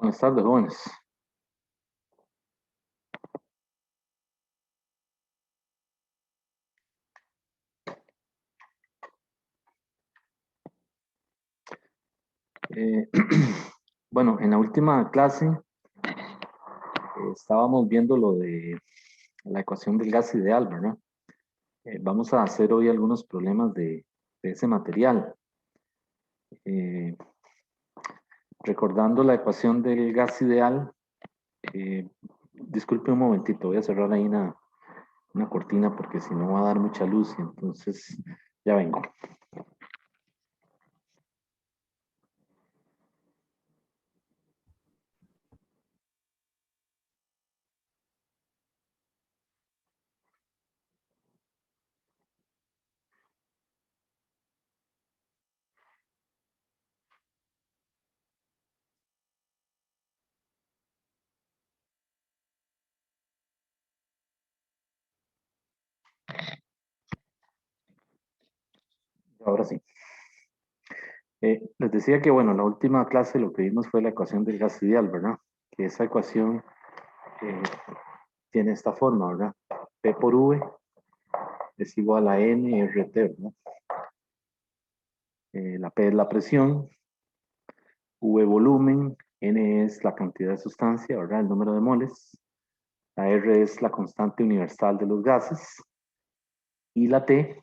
Buenas tardes, jóvenes. Eh, bueno, en la última clase estábamos viendo lo de la ecuación del gas ideal, ¿verdad? Vamos a hacer hoy algunos problemas de ese material. Eh, recordando la ecuación del gas ideal, disculpe un momentito, voy a cerrar ahí una cortina porque si no va a dar mucha luz y entonces ya vengo. Ahora sí. Les decía que, bueno, en la última clase lo que vimos fue la ecuación del gas ideal, ¿verdad? Que esa ecuación eh, tiene esta forma, ¿verdad? P por V es igual a nRT, ¿verdad? La P es la presión, V volumen, N es la cantidad de sustancia, ¿verdad? El número de moles. La R es la constante universal de los gases. Y la T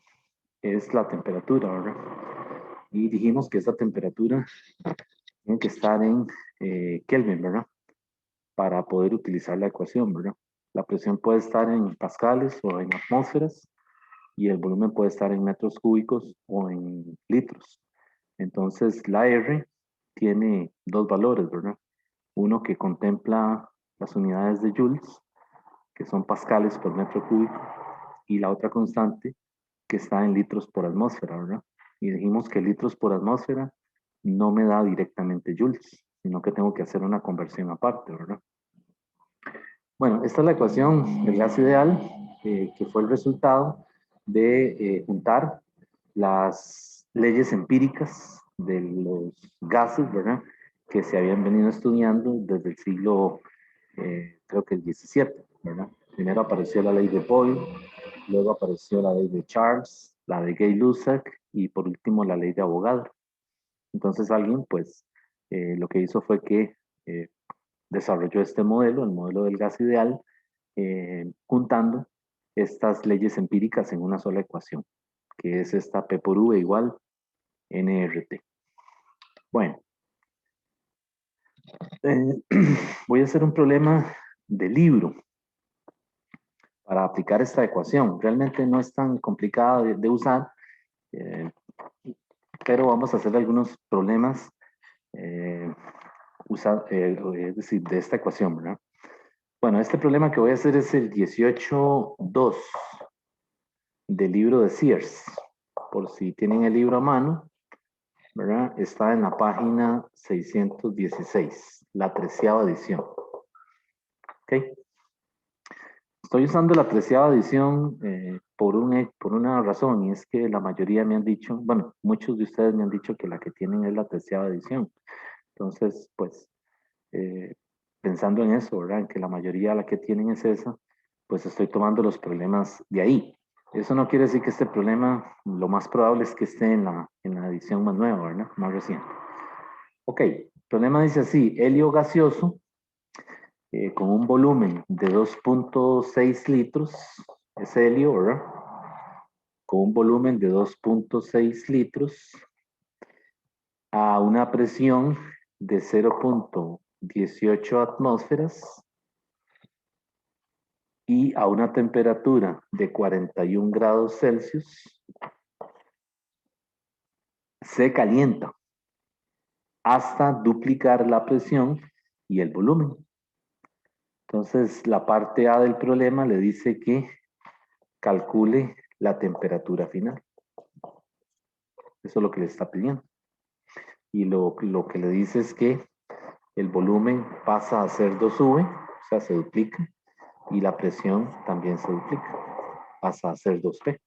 es la temperatura, ¿verdad? Y dijimos que esa temperatura tiene que estar en Kelvin, ¿verdad? Para poder utilizar la ecuación, ¿verdad? La presión puede estar en pascales o en atmósferas y el volumen puede estar en metros cúbicos o en litros. Entonces, la R tiene dos valores, ¿verdad? Uno que contempla las unidades de joules, que son pascales por metro cúbico, y la otra constante que está en litros por atmósfera, ¿verdad? Y dijimos que litros por atmósfera no me da directamente joules, sino que tengo que hacer una conversión aparte, ¿verdad? Bueno, esta es la ecuación del gas ideal, que fue el resultado de juntar las leyes empíricas de los gases, ¿verdad? Que se habían venido estudiando desde el siglo, creo que el 17, ¿verdad? Primero apareció la ley de Boyle, luego apareció la ley de Charles, la de Gay-Lussac y por último la ley de Avogadro. Entonces alguien, pues, lo que hizo fue que desarrolló este modelo, el modelo del gas ideal, juntando estas leyes empíricas en una sola ecuación, que es esta P por V igual nRT. Bueno, eh, voy a hacer un problema de libro para aplicar esta ecuación. Realmente no es tan complicada de usar, eh, pero vamos a hacer algunos problemas eh, es decir, de esta ecuación, ¿verdad? Bueno, este problema que voy a hacer es el 18.2 del libro de Sears. Por si tienen el libro a mano, ¿verdad? Está en la página 616, la 13ª edición. ¿Ok? Estoy usando la 13ª edición por una razón, y es que la mayoría me han dicho, bueno, muchos de ustedes me han dicho que la que tienen es la 13ª edición. Entonces, pues, eh, pensando en eso, ¿verdad? En que la mayoría la que tienen es esa, pues estoy tomando los problemas de ahí. Eso no quiere decir que este problema, lo más probable es que esté en la edición más nueva, ¿verdad? Más reciente. Ok, el problema dice así, helio gaseoso con un volumen de 2.6 litros, es helio, ¿verdad? Con un volumen de 2.6 litros a una presión de 0.18 atmósferas y a una temperatura de 41 grados Celsius, se calienta hasta duplicar la presión y el volumen. Entonces, la parte A del problema le dice que calcule la temperatura final. Eso es lo que le está pidiendo. Y lo que le dice es que el volumen pasa a ser 2V, o sea, se duplica, y la presión también se duplica, pasa a ser 2P.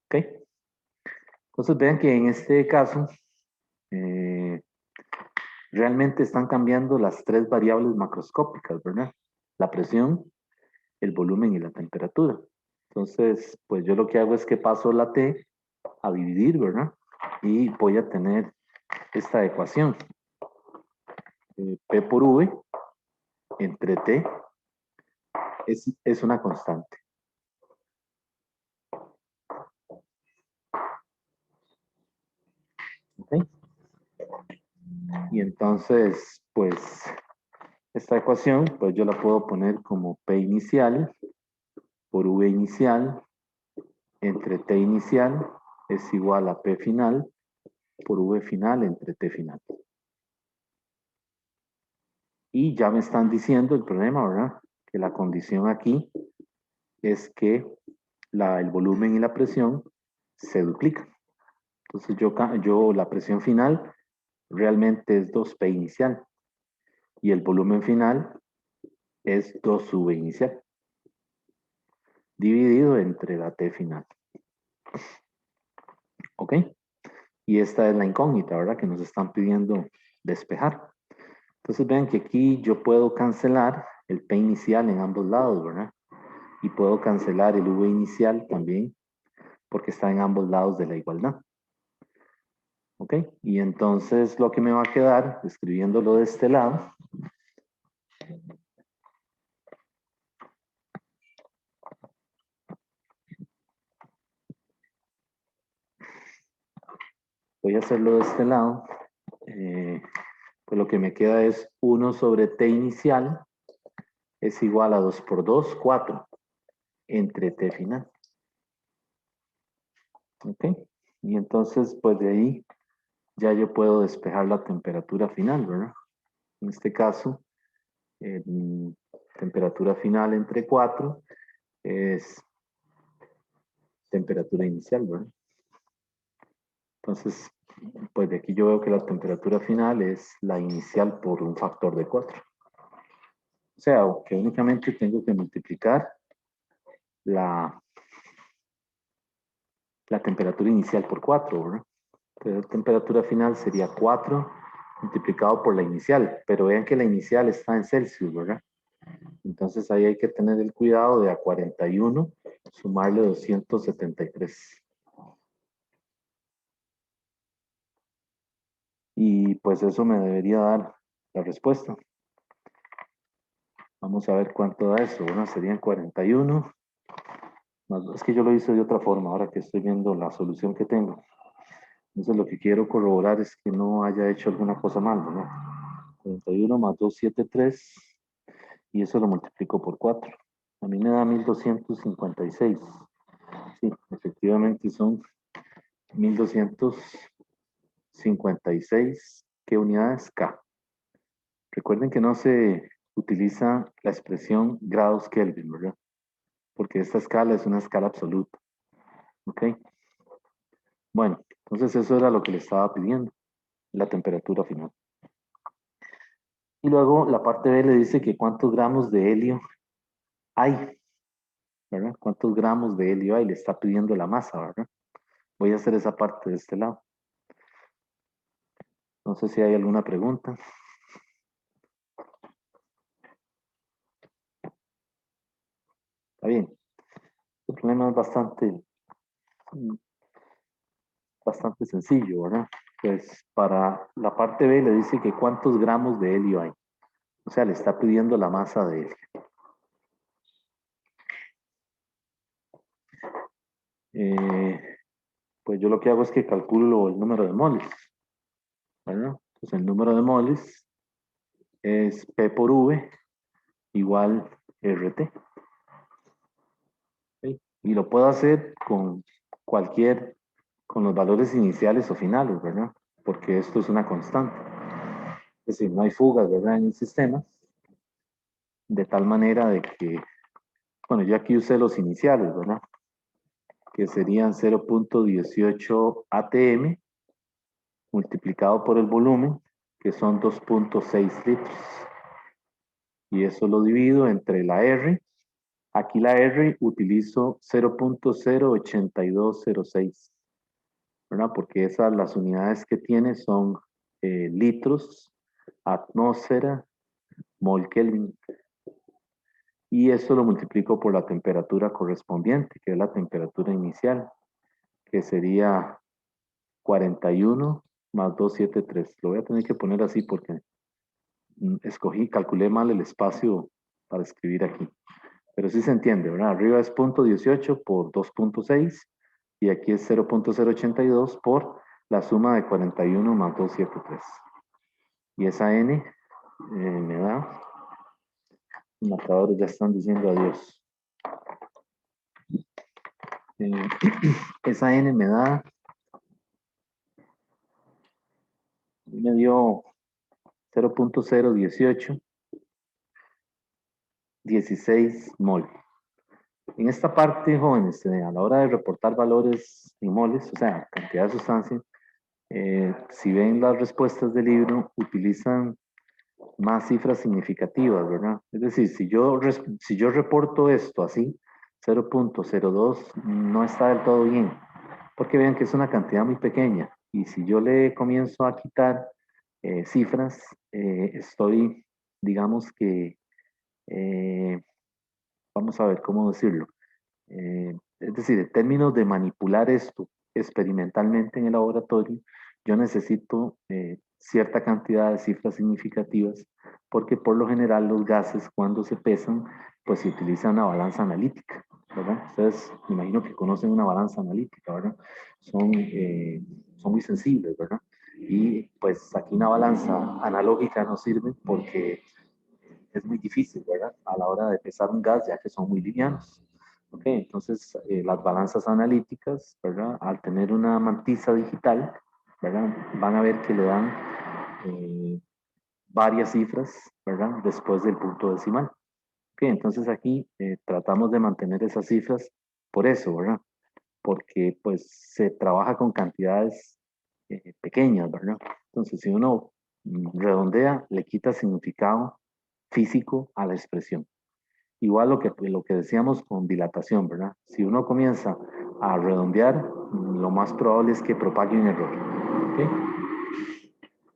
¿Ok? Entonces vean que en este caso, eh, realmente están cambiando las tres variables macroscópicas, ¿verdad? La presión, el volumen y la temperatura. Entonces, pues yo lo que hago es que paso la T a dividir, ¿verdad? Y voy a tener esta ecuación. P por V entre T es una constante. ¿Ok? Y entonces, pues, esta ecuación, pues yo la puedo poner como P inicial por V inicial entre T inicial es igual a P final por V final entre T final. Y ya me están diciendo el problema, ¿verdad? Que la condición aquí es que el volumen y la presión se duplican. Entonces yo la presión final realmente es 2P inicial y el volumen final es 2V inicial dividido entre la T final. ¿Ok? Y esta es la incógnita, ¿verdad? Que nos están pidiendo despejar. Entonces vean que aquí yo puedo cancelar el P inicial en ambos lados, ¿verdad? Y puedo cancelar el V inicial también porque está en ambos lados de la igualdad. ¿Ok? Y entonces lo que me va a quedar, escribiéndolo de este lado, voy a hacerlo de este lado, pues lo que me queda es 1 sobre T inicial es igual a 2 por 2, 4, entre T final. ¿Ok? Y entonces, pues de ahí ya yo puedo despejar la temperatura final, ¿verdad? En este caso, temperatura final entre 4 es temperatura inicial, ¿verdad? Entonces, pues de aquí yo veo que la temperatura final es la inicial por un factor de 4. O sea, que únicamente tengo que multiplicar la temperatura inicial por 4, ¿verdad? Entonces, la temperatura final sería 4 multiplicado por la inicial, pero vean que la inicial está en Celsius, ¿verdad? Entonces ahí hay que tener el cuidado de a 41 sumarle 273. Y pues eso me debería dar la respuesta. Vamos a ver cuánto da eso. Bueno, serían 41. Es que yo lo hice de otra forma, ahora que estoy viendo la solución que tengo. Entonces lo que quiero corroborar es que no haya hecho alguna cosa mal, ¿no? 41 más 273 y eso lo multiplico por 4. A mí me da 1256. Sí, efectivamente son 1256. ¿Qué unidades? K. Recuerden que no se utiliza la expresión grados Kelvin, ¿verdad? Porque esta escala es una escala absoluta. ¿Ok? Bueno, entonces eso era lo que le estaba pidiendo, la temperatura final. Y luego la parte B le dice que cuántos gramos de helio hay, ¿verdad? ¿Cuántos gramos de helio hay? Le está pidiendo la masa, ¿verdad? Voy a hacer esa parte de este lado. No sé si hay alguna pregunta. Está bien. El problema es bastante sencillo, ¿verdad? Pues para la parte B le dice que cuántos gramos de helio hay. O sea, le está pidiendo la masa de helio. Pues yo lo que hago es que calculo el número de moles, ¿verdad? Pues el número de moles es P por V igual RT. ¿Sí? Y lo puedo hacer con con los valores iniciales o finales, ¿verdad? Porque esto es una constante. Es decir, no hay fugas, ¿verdad? En el sistema, de tal manera de que, bueno, yo aquí usé los iniciales, ¿verdad? Que serían 0.18 ATM multiplicado por el volumen, que son 2.6 litros. Y eso lo divido entre la R. Aquí la R utilizo 0.08206, ¿verdad? Porque esas las unidades que tiene son litros atmósfera mol Kelvin. Y esto lo multiplico por la temperatura correspondiente, que es la temperatura inicial, que sería 41 más 273. Lo voy a tener que poner así porque calculé mal el espacio para escribir aquí. Pero sí se entiende, ¿verdad? Arriba es 0.18 por 2.6 y aquí es 0.082 por la suma de 41 más 273. Y esa n me da, los marcadores ya están diciendo adiós. Esa n me dio 0.018, 16 mol. En esta parte, jóvenes, a la hora de reportar valores en moles, o sea, cantidad de sustancia, si ven las respuestas del libro, utilizan más cifras significativas, ¿verdad? Es decir, si yo reporto esto así, 0.02, no está del todo bien, porque vean que es una cantidad muy pequeña. Y si yo le comienzo a quitar cifras, estoy, digamos que, vamos a ver cómo decirlo. Es decir, en términos de manipular esto experimentalmente en el laboratorio, yo necesito cierta cantidad de cifras significativas porque por lo general los gases cuando se pesan, pues se utiliza una balanza analítica, ¿verdad? Ustedes me imagino que conocen una balanza analítica, ¿verdad? Son muy sensibles, ¿verdad? Y pues aquí una balanza analógica no sirve porque es muy difícil, ¿verdad? A la hora de pesar un gas, ya que son muy livianos. Ok, entonces las balanzas analíticas, ¿verdad? Al tener una mantisa digital, ¿verdad? Van a ver que le dan varias cifras, ¿verdad? Después del punto decimal. Ok, entonces aquí tratamos de mantener esas cifras por eso, ¿verdad? Porque pues se trabaja con cantidades pequeñas, ¿verdad? Entonces si uno redondea, le quita significado físico a la expresión. Igual lo que decíamos con dilatación, ¿verdad? Si uno comienza a redondear, lo más probable es que propague un error. ¿Okay?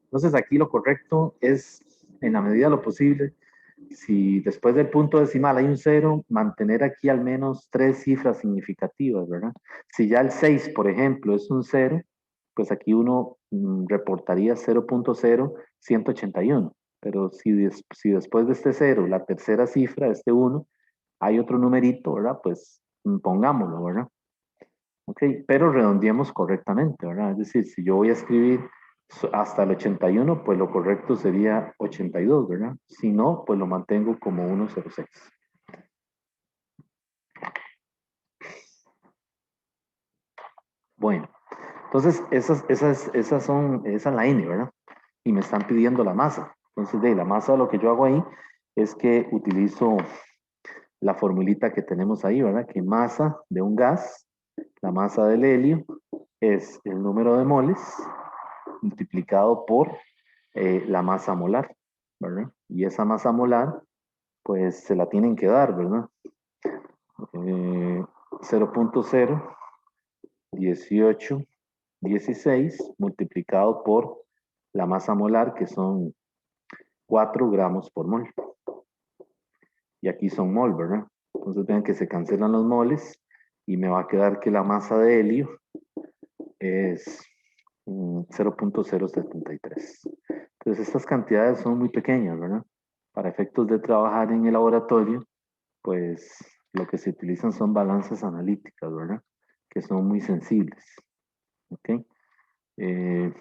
Entonces aquí lo correcto es, en la medida de lo posible, si después del punto decimal hay un cero, mantener aquí al menos tres cifras significativas, ¿verdad? Si ya el 6, por ejemplo, es un cero, pues aquí uno reportaría 0.0181. Pero si después de este cero, la tercera cifra, este uno, hay otro numerito, ¿verdad? Pues pongámoslo, ¿verdad? Ok, pero redondeemos correctamente, ¿verdad? Es decir, si yo voy a escribir hasta el 81, pues lo correcto sería 82, ¿verdad? Si no, pues lo mantengo como 106. Bueno, entonces esa es la N, ¿verdad? Y me están pidiendo la masa. Entonces, de la masa, lo que yo hago ahí es que utilizo la formulita que tenemos ahí, ¿verdad? Que masa de un gas, la masa del helio, es el número de moles multiplicado por la masa molar, ¿verdad? Y esa masa molar, pues se la tienen que dar, ¿verdad? 0.01816 multiplicado por la masa molar, que son 4 gramos por mol. Y aquí son mol, ¿verdad? Entonces vean que se cancelan los moles y me va a quedar que la masa de helio es 0.073. Entonces estas cantidades son muy pequeñas, ¿verdad? Para efectos de trabajar en el laboratorio, pues lo que se utilizan son balanzas analíticas, ¿verdad? Que son muy sensibles, ¿ok? Eh,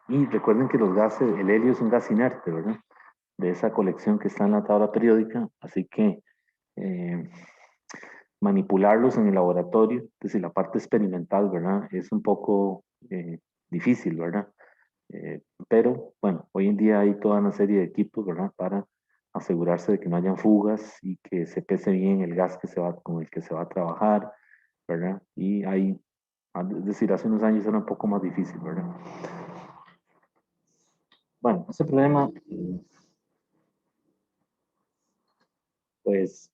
y recuerden que los gases, el helio es un gas inerte, ¿verdad? De esa colección que está en la tabla periódica, así que eh, manipularlos en el laboratorio, desde la parte experimental, ¿verdad? Es un poco difícil, ¿verdad? Pero bueno, hoy en día hay toda una serie de equipos, ¿verdad? Para asegurarse de que no hayan fugas y que se pese bien el gas con el que se va a trabajar, ¿verdad? Y hay, es decir, hace unos años era un poco más difícil, ¿verdad? Bueno, ese problema, pues,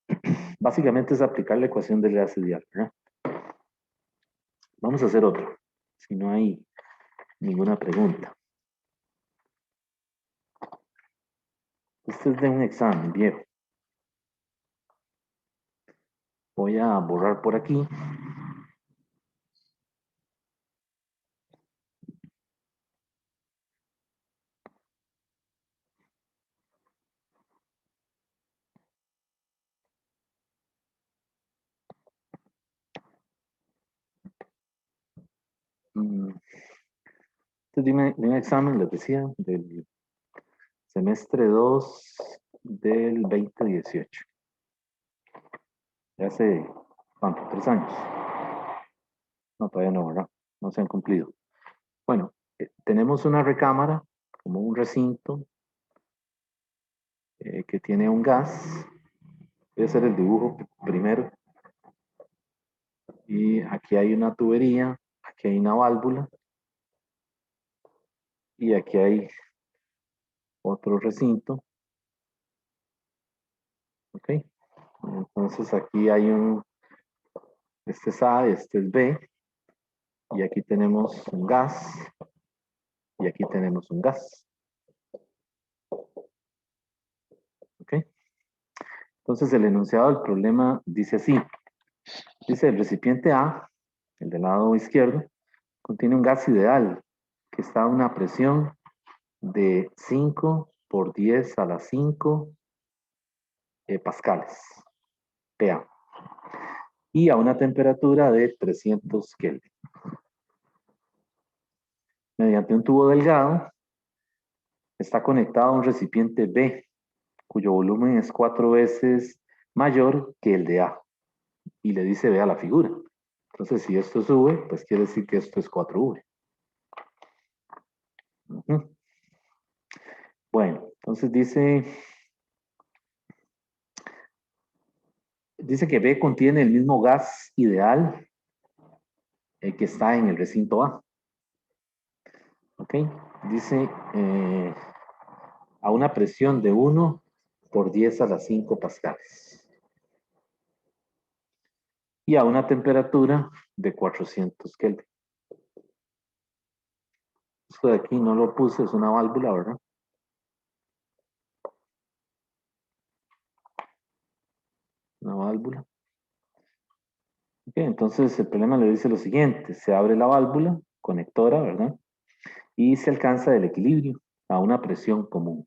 básicamente es aplicar la ecuación del gas ideal, ¿verdad? Vamos a hacer otro, si no hay ninguna pregunta. Este es de un examen viejo. Voy a borrar por aquí. Este es de un examen, les decía, del semestre 2 del 2018. Ya hace, ¿cuánto? 3 años. No, todavía no, ¿verdad? No se han cumplido. Bueno, tenemos una recámara, como un recinto, que tiene un gas. Voy a hacer el dibujo primero. Y aquí hay una tubería, aquí hay una válvula. Y aquí hay otro recinto. ¿Ok? Entonces aquí hay este es A, este es B. Y aquí tenemos un gas. Y aquí tenemos un gas. ¿Ok? Entonces el enunciado del problema dice así. Dice el recipiente A, el del lado izquierdo, contiene un gas ideal que está a una presión de 5 por 10 a la 5 pascales, PA, y a una temperatura de 300 Kelvin. Mediante un tubo delgado, está conectado a un recipiente B, cuyo volumen es 4 veces mayor que el de A, y le dice B a la figura. Entonces, si esto sube, pues quiere decir que esto es 4V. Bueno, entonces dice que B contiene el mismo gas ideal que está en el recinto A. ¿Ok? Dice a una presión de 1 por 10 a la 5 pascales. Y a una temperatura de 400 Kelvin. Esto de aquí no lo puse, es una válvula, ¿verdad? Una válvula. Ok, entonces el problema le dice lo siguiente. Se abre la válvula conectora, ¿verdad? Y se alcanza el equilibrio a una presión común.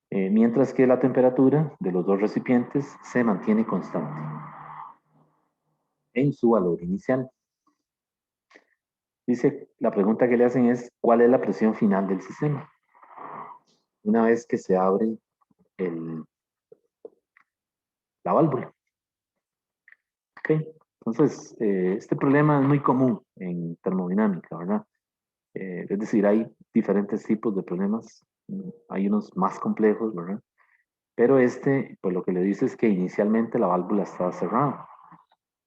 Mientras que la temperatura de los dos recipientes se mantiene constante en su valor inicial. Dice, la pregunta que le hacen es, ¿cuál es la presión final del sistema? Una vez que se abre la válvula. ¿Ok? Entonces, este problema es muy común en termodinámica, ¿verdad? Es decir, hay diferentes tipos de problemas, hay unos más complejos, ¿verdad? Pero este, pues lo que le dice es que inicialmente la válvula estaba cerrada.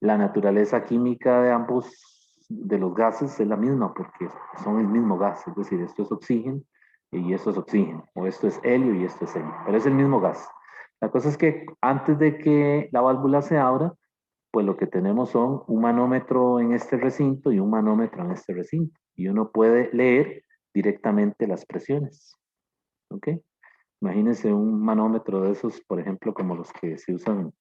La naturaleza química de ambos, de los gases, es la misma porque son el mismo gas, es decir, esto es oxígeno y esto es oxígeno, o esto es helio y esto es helio, pero es el mismo gas. La cosa es que antes de que la válvula se abra, pues lo que tenemos son un manómetro en este recinto y un manómetro en este recinto, y uno puede leer directamente las presiones, ¿ok? Imagínense un manómetro de esos, por ejemplo, como los que se usan,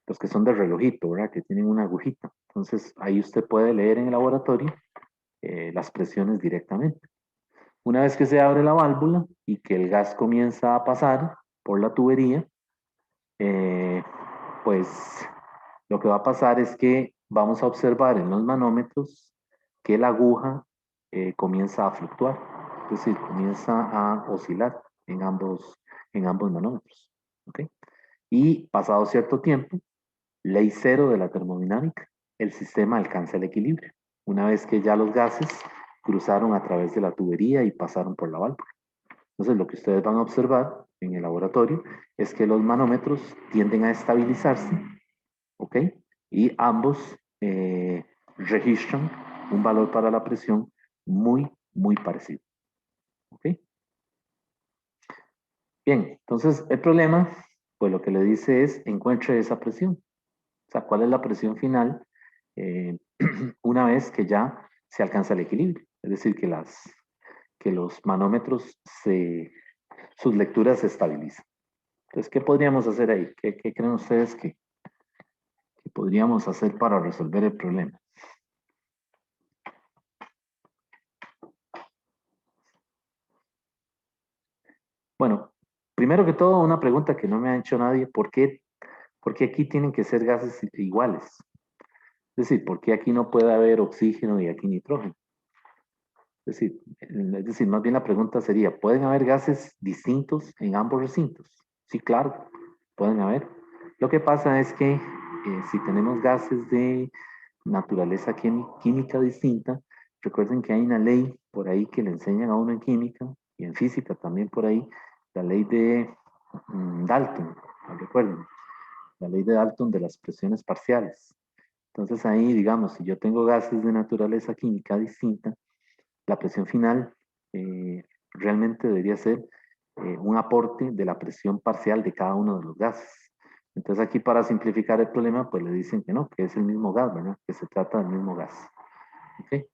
los que son de relojito, ¿verdad? Que tienen una agujita. Entonces, ahí usted puede leer en el laboratorio las presiones directamente. Una vez que se abre la válvula y que el gas comienza a pasar por la tubería, eh, pues lo que va a pasar es que vamos a observar en los manómetros que la aguja comienza a fluctuar, es decir, comienza a oscilar en ambos manómetros. ¿Ok? Y pasado cierto tiempo, ley cero de la termodinámica, el sistema alcanza el equilibrio, una vez que ya los gases cruzaron a través de la tubería y pasaron por la válvula. Entonces, lo que ustedes van a observar en el laboratorio es que los manómetros tienden a estabilizarse, ¿ok? Y ambos registran un valor para la presión muy, muy parecido, ¿ok? Bien, entonces el problema, pues lo que le dice es encuentre esa presión. O sea, ¿cuál es la presión final una vez que ya se alcanza el equilibrio? Es decir, que los manómetros sus lecturas se estabilizan. Entonces, ¿qué podríamos hacer ahí? ¿Qué creen ustedes que podríamos hacer para resolver el problema? Bueno, primero que todo, una pregunta que no me ha hecho nadie, ¿por qué aquí tienen que ser gases iguales? Es decir, ¿por qué aquí no puede haber oxígeno y aquí nitrógeno? Es decir, más bien la pregunta sería, ¿pueden haber gases distintos en ambos recintos? Sí, claro, pueden haber. Lo que pasa es que si tenemos gases de naturaleza química distinta, recuerden que hay una ley por ahí que le enseñan a uno en química y en física también por ahí, la ley de Dalton, recuerden, la ley de Dalton de las presiones parciales. Entonces ahí, digamos, si yo tengo gases de naturaleza química distinta, la presión final realmente debería ser un aporte de la presión parcial de cada uno de los gases. Entonces aquí para simplificar el problema, pues le dicen que no, que es el mismo gas, ¿verdad? Que se trata del mismo gas. ¿Okay?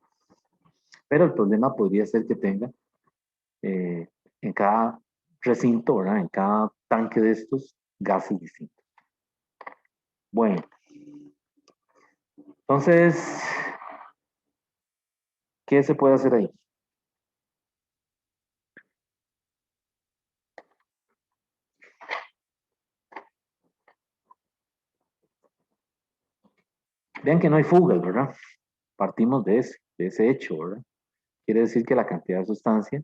Pero el problema podría ser que tenga en cada recinto, ¿verdad? En cada tanque de estos, gases distintos. Bueno, entonces, ¿qué se puede hacer ahí? Vean que no hay fugas, ¿verdad? Partimos de ese hecho, ¿verdad? Quiere decir que la cantidad de sustancia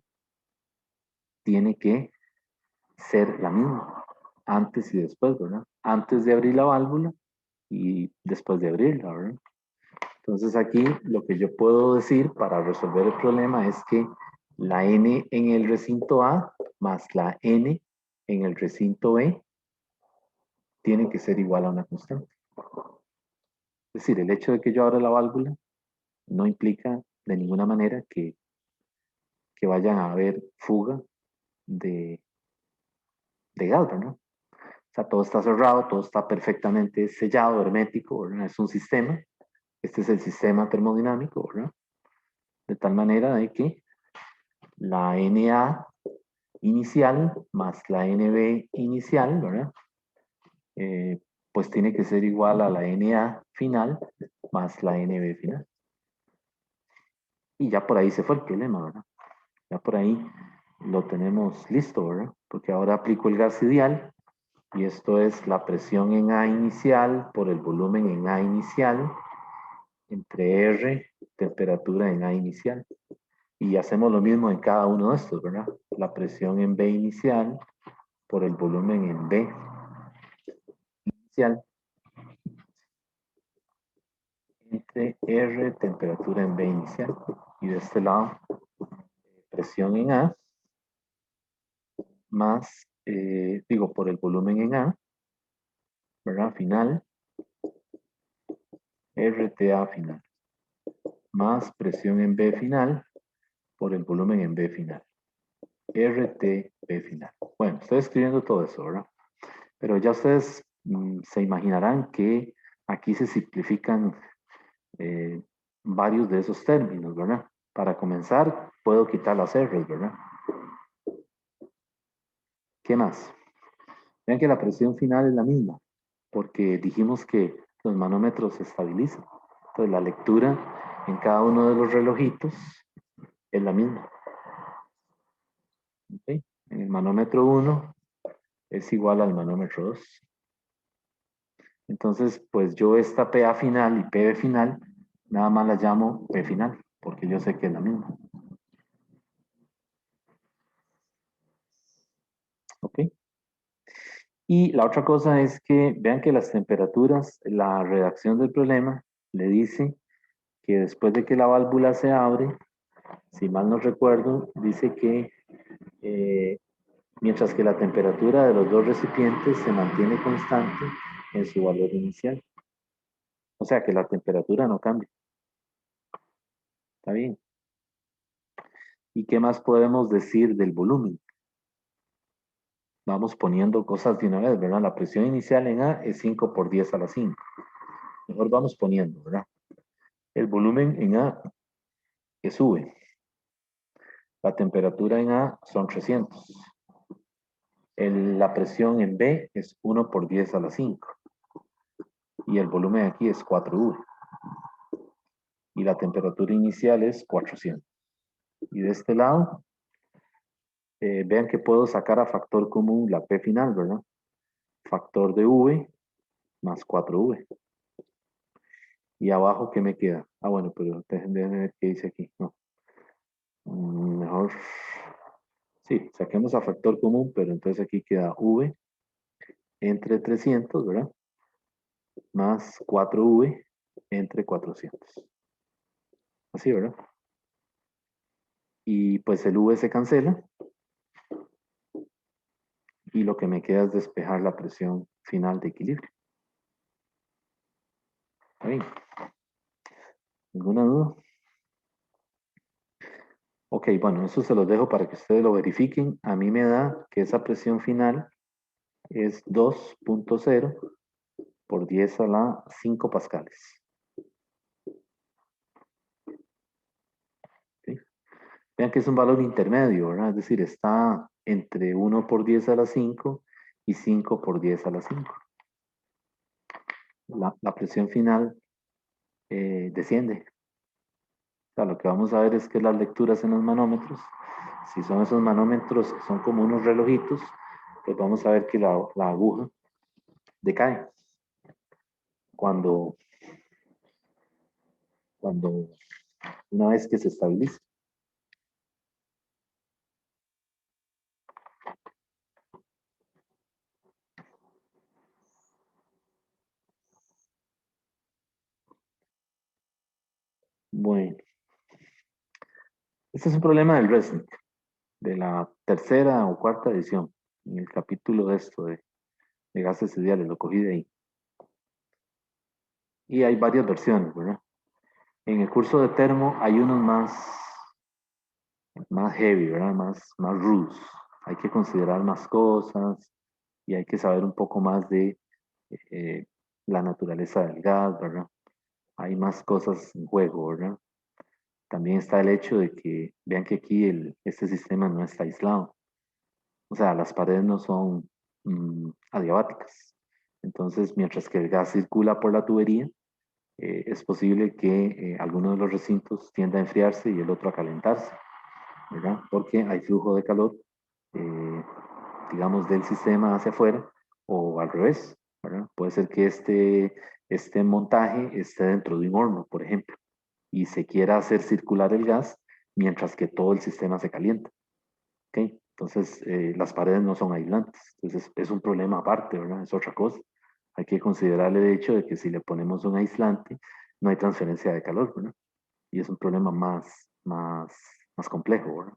tiene que ser la misma, antes y después, ¿verdad? Antes de abrir la válvula y después de abrirla, ¿verdad? Entonces aquí lo que yo puedo decir para resolver el problema es que la N en el recinto A más la N en el recinto B tiene que ser igual a una constante. Es decir, el hecho de que yo abra la válvula no implica de ninguna manera que vayan a haber fuga de gas, ¿no? O sea, todo está cerrado, todo está perfectamente sellado, hermético, ¿verdad? Es un sistema. Este es el sistema termodinámico, ¿verdad? De tal manera de que la NA inicial más la NB inicial, ¿verdad? Pues tiene que ser igual a la NA final más la NB final. Y ya por ahí se fue el problema, ¿verdad? Ya por ahí lo tenemos listo, ¿verdad? Porque ahora aplico el gas ideal y esto es la presión en A inicial por el volumen en A inicial entre R, temperatura en A inicial. Y hacemos lo mismo en cada uno de estos, ¿verdad? La presión en B inicial por el volumen en B inicial entre R, temperatura en B inicial. Y de este lado, presión en A más, por el volumen en A, ¿verdad? Final, RTA final, más presión en B final por el volumen en B final. RTB final. Bueno, estoy escribiendo todo eso, ¿verdad? Pero ya ustedes se imaginarán que aquí se simplifican eh, varios de esos términos, ¿verdad? Para comenzar, puedo quitar las R's, ¿verdad? ¿Qué más? Vean que la presión final es la misma, porque dijimos que los manómetros se estabilizan. Entonces la lectura en cada uno de los relojitos es la misma. ¿Okay? En el manómetro 1 es igual al manómetro 2. Entonces, pues yo esta PA final y PB final, nada más la llamo P final, porque yo sé que es la misma. ¿Ok? Y la otra cosa es que vean que las temperaturas, la redacción del problema le dice que después de que la válvula se abre, si mal no recuerdo, dice que mientras que la temperatura de los dos recipientes se mantiene constante en su valor inicial. O sea que la temperatura no cambia. ¿Está bien? ¿Y qué más podemos decir del volumen? Vamos poniendo cosas de una vez, ¿verdad? La presión inicial en A es 5 por 10 a la 5. Mejor vamos poniendo, ¿verdad? El volumen en A que sube. La temperatura en A son 300. La presión en B es 1 por 10 a la 5. Y el volumen aquí es 4V. Y la temperatura inicial es 400. Y de este lado, vean que puedo sacar a factor común la P final, ¿verdad? Factor de V más 4V. Y abajo, ¿qué me queda? Ah, bueno, pero déjenme ver qué dice aquí. No. Mejor. Sí, saquemos a factor común, pero entonces aquí queda V entre 300, ¿verdad? Más 4V entre 400. Así, ¿verdad? Y pues el V se cancela. Y lo que me queda es despejar la presión final de equilibrio. ¿Está bien? ¿Alguna duda? Ok, bueno, eso se los dejo para que ustedes lo verifiquen. A mí me da que esa presión final es 2.0 por 10 a la 5 pascales. ¿Sí? Vean que es un valor intermedio, ¿verdad? Es decir, está entre 1 por 10 a la 5 y 5 por 10 a la 5. La presión final desciende. O sea, lo que vamos a ver es que las lecturas en los manómetros, si son esos manómetros que son como unos relojitos, pues vamos a ver que la aguja decae cuando, cuando una vez que se estabiliza. Bueno, este es un problema del Resnick, de la tercera o cuarta edición, en el capítulo de esto de gases ideales, lo cogí de ahí. Y hay varias versiones, ¿verdad? En el curso de termo hay unos más heavy, ¿verdad? Más rudos. Hay que considerar más cosas y hay que saber un poco más de eh, la naturaleza del gas, ¿verdad? Hay más cosas en juego, ¿verdad? También está el hecho de que, vean que aquí este sistema no está aislado. O sea, las paredes no son adiabáticas. Entonces, mientras que el gas circula por la tubería, es posible que alguno de los recintos tienda a enfriarse y el otro a calentarse, ¿verdad? Porque hay flujo de calor, eh, digamos, del sistema hacia afuera o al revés, ¿verdad? Puede ser que este montaje esté dentro de un horno, por ejemplo, y se quiera hacer circular el gas mientras que todo el sistema se calienta, ¿ok? Entonces, las paredes no son aislantes, entonces es un problema aparte, ¿verdad? Es otra cosa. Hay que considerar el hecho de que si le ponemos un aislante, no hay transferencia de calor, ¿verdad? Y es un problema más complejo, ¿verdad?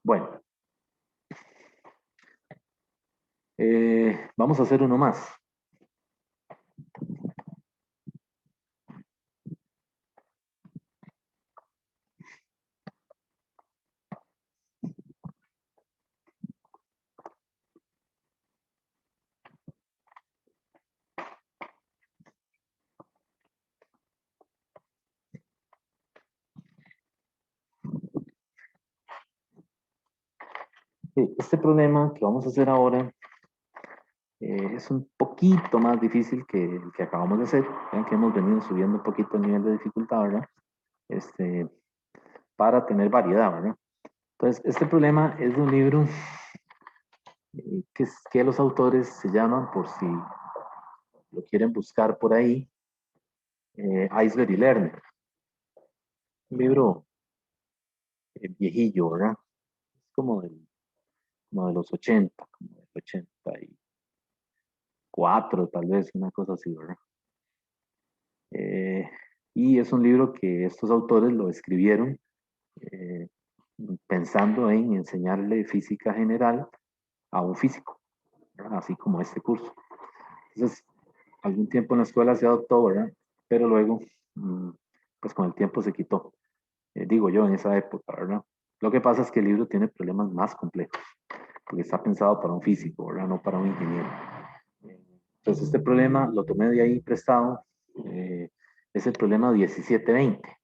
Bueno, vamos a hacer uno más. Sí, este problema que vamos a hacer ahora es un poquito más difícil que el que acabamos de hacer. Vean que hemos venido subiendo un poquito el nivel de dificultad, ¿verdad? Para tener variedad, ¿verdad? Entonces, este problema es de un libro que los autores se llaman, por si lo quieren buscar por ahí, Eisler y Lerner. Un libro viejillo, ¿verdad? Es como de los 80, como del 84, tal vez, una cosa así, ¿verdad? Eh, y es un libro que estos autores lo escribieron eh, pensando en enseñarle física general a un físico, ¿verdad? Así como este curso. Entonces, algún tiempo en la escuela se adoptó, ¿verdad? Pero luego, pues con el tiempo se quitó. Digo yo, en esa época, ¿verdad? Lo que pasa es que el libro tiene problemas más complejos, porque está pensado para un físico, ¿verdad? No para un ingeniero. Entonces, este problema lo tomé de ahí prestado. Es el problema 1720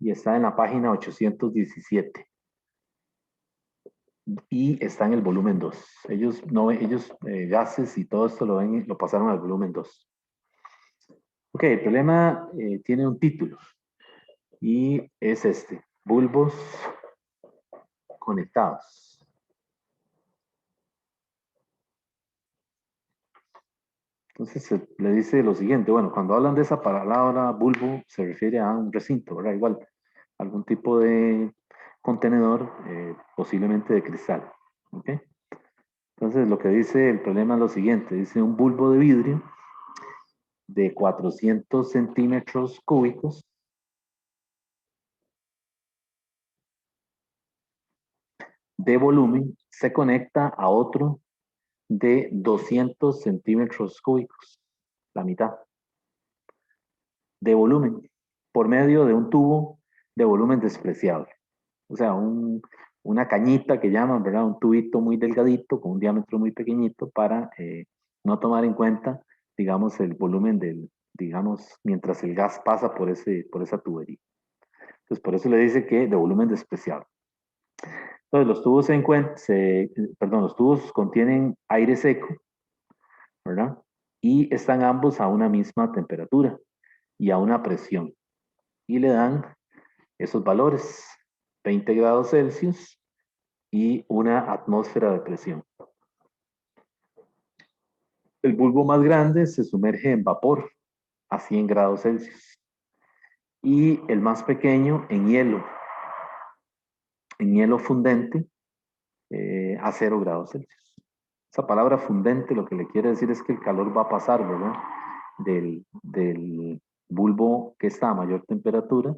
y está en la página 817. y está en el volumen 2. Ellos, no, ellos gases y todo esto lo ven, lo pasaron al volumen 2. Ok, el problema tiene un título y es este, bulbos conectados. Entonces le dice lo siguiente, bueno, cuando hablan de esa palabra bulbo se refiere a un recinto, ¿verdad? Igual, algún tipo de contenedor, posiblemente de cristal, ¿ok? Entonces lo que dice el problema es lo siguiente, dice un bulbo de vidrio de 400 centímetros cúbicos de volumen se conecta a otro de 200 centímetros cúbicos, la mitad, de volumen, por medio de un tubo de volumen despreciable. O sea, una cañita que llaman, ¿verdad? Un tubito muy delgadito con un diámetro muy pequeñito para no tomar en cuenta, digamos, el volumen del, digamos, mientras el gas pasa por esa tubería. Entonces, por eso le dice que de volumen despreciable. Entonces, los tubos contienen aire seco, ¿verdad? Y están ambos a una misma temperatura y a una presión. Y le dan esos valores, 20 grados Celsius y una atmósfera de presión. El bulbo más grande se sumerge en vapor a 100 grados Celsius y el más pequeño en hielo fundente a 0 grados Celsius. Esa palabra fundente lo que le quiere decir es que el calor va a pasar, ¿verdad? Del bulbo que está a mayor temperatura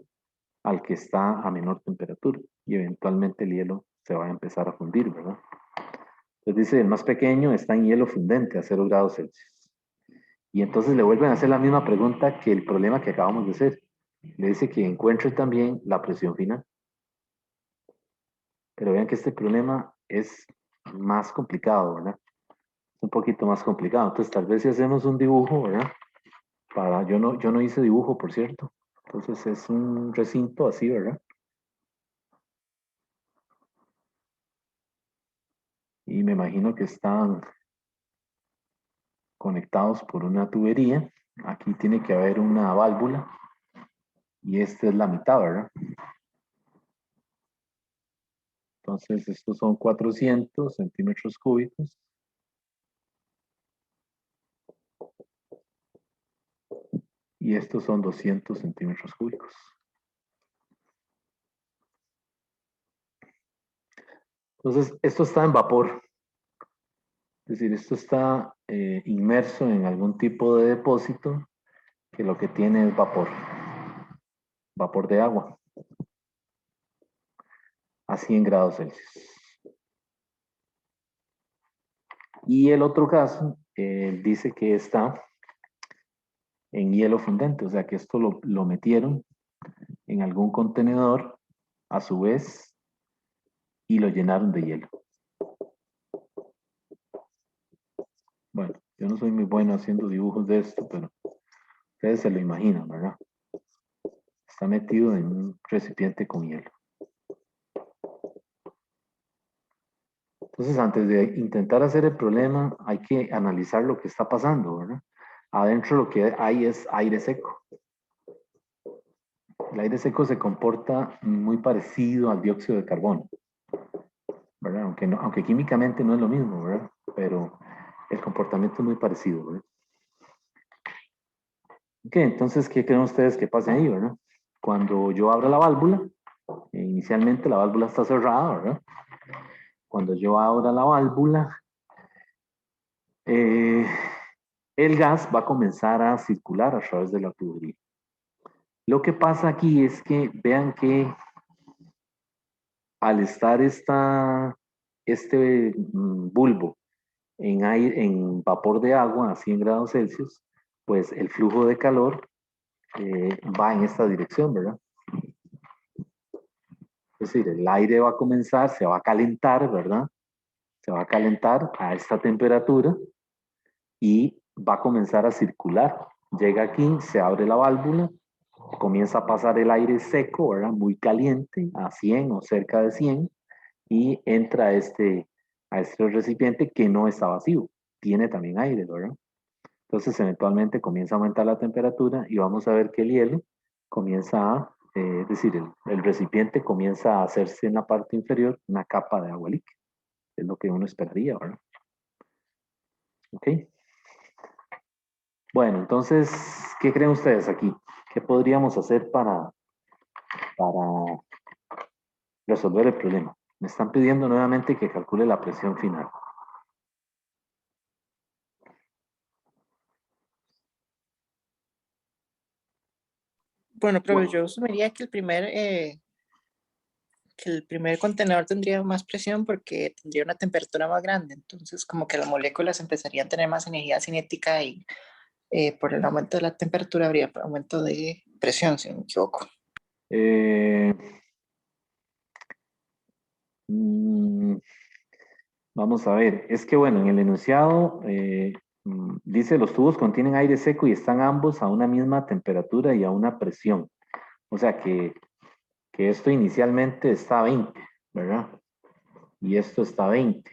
al que está a menor temperatura y eventualmente el hielo se va a empezar a fundir, ¿verdad? Entonces dice, el más pequeño está en hielo fundente a 0 grados Celsius. Y entonces le vuelven a hacer la misma pregunta que el problema que acabamos de hacer. Le dice que encuentre también la presión final. Pero vean que este problema es más complicado, ¿verdad? Un poquito más complicado. Entonces tal vez si hacemos un dibujo, ¿verdad? Yo no hice dibujo, por cierto. Entonces es un recinto así, ¿verdad? Y me imagino que están conectados por una tubería. Aquí tiene que haber una válvula y esta es la mitad, ¿verdad? Entonces estos son 400 centímetros cúbicos y estos son 200 centímetros cúbicos. Entonces esto está en vapor, es decir, esto está inmerso en algún tipo de depósito que lo que tiene es vapor, vapor de agua a 100 grados Celsius. Y el otro caso dice que está en hielo fundente, o sea que esto lo metieron en algún contenedor a su vez y lo llenaron de hielo. Bueno, yo no soy muy bueno haciendo dibujos de esto, pero ustedes se lo imaginan, ¿verdad? Está metido en un recipiente con hielo. Entonces, antes de intentar hacer el problema, hay que analizar lo que está pasando, ¿verdad? Adentro lo que hay es aire seco. El aire seco se comporta muy parecido al dióxido de carbono, ¿verdad? Aunque químicamente no es lo mismo, ¿verdad? Pero el comportamiento es muy parecido, ¿verdad? Ok, entonces, ¿qué creen ustedes que pase ahí, verdad? Cuando yo abro la válvula, inicialmente la válvula está cerrada, ¿verdad? Cuando yo abra la válvula, eh, el gas va a comenzar a circular a través de la tubería. Lo que pasa aquí es que vean que al estar este bulbo en vapor de agua a 100 grados Celsius, pues el flujo de calor va en esta dirección, ¿verdad? Es decir, el aire va a comenzar, se va a calentar, ¿verdad? Se va a calentar a esta temperatura y va a comenzar a circular. Llega aquí, se abre la válvula, comienza a pasar el aire seco, ¿verdad? Muy caliente, a 100 o cerca de 100, y entra a este recipiente que no está vacío, tiene también aire, ¿verdad? Entonces eventualmente comienza a aumentar la temperatura y vamos a ver que el hielo comienza a, es decir, el recipiente comienza a hacerse en la parte inferior una capa de agua líquida. Es lo que uno esperaría, ¿verdad? ¿Ok? Bueno, entonces, ¿qué creen ustedes aquí? ¿Qué podríamos hacer para resolver el problema? Me están pidiendo nuevamente que calcule la presión final. Bueno, pero yo asumiría que el primer contenedor tendría más presión porque tendría una temperatura más grande. Entonces, como que las moléculas empezarían a tener más energía cinética y por el aumento de la temperatura habría aumento de presión, si no me equivoco. Eh, mm, Vamos a ver, es que bueno, en el enunciado dice los tubos contienen aire seco y están ambos a una misma temperatura y a una presión. O sea que esto inicialmente está a 20, ¿verdad? Y esto está a 20.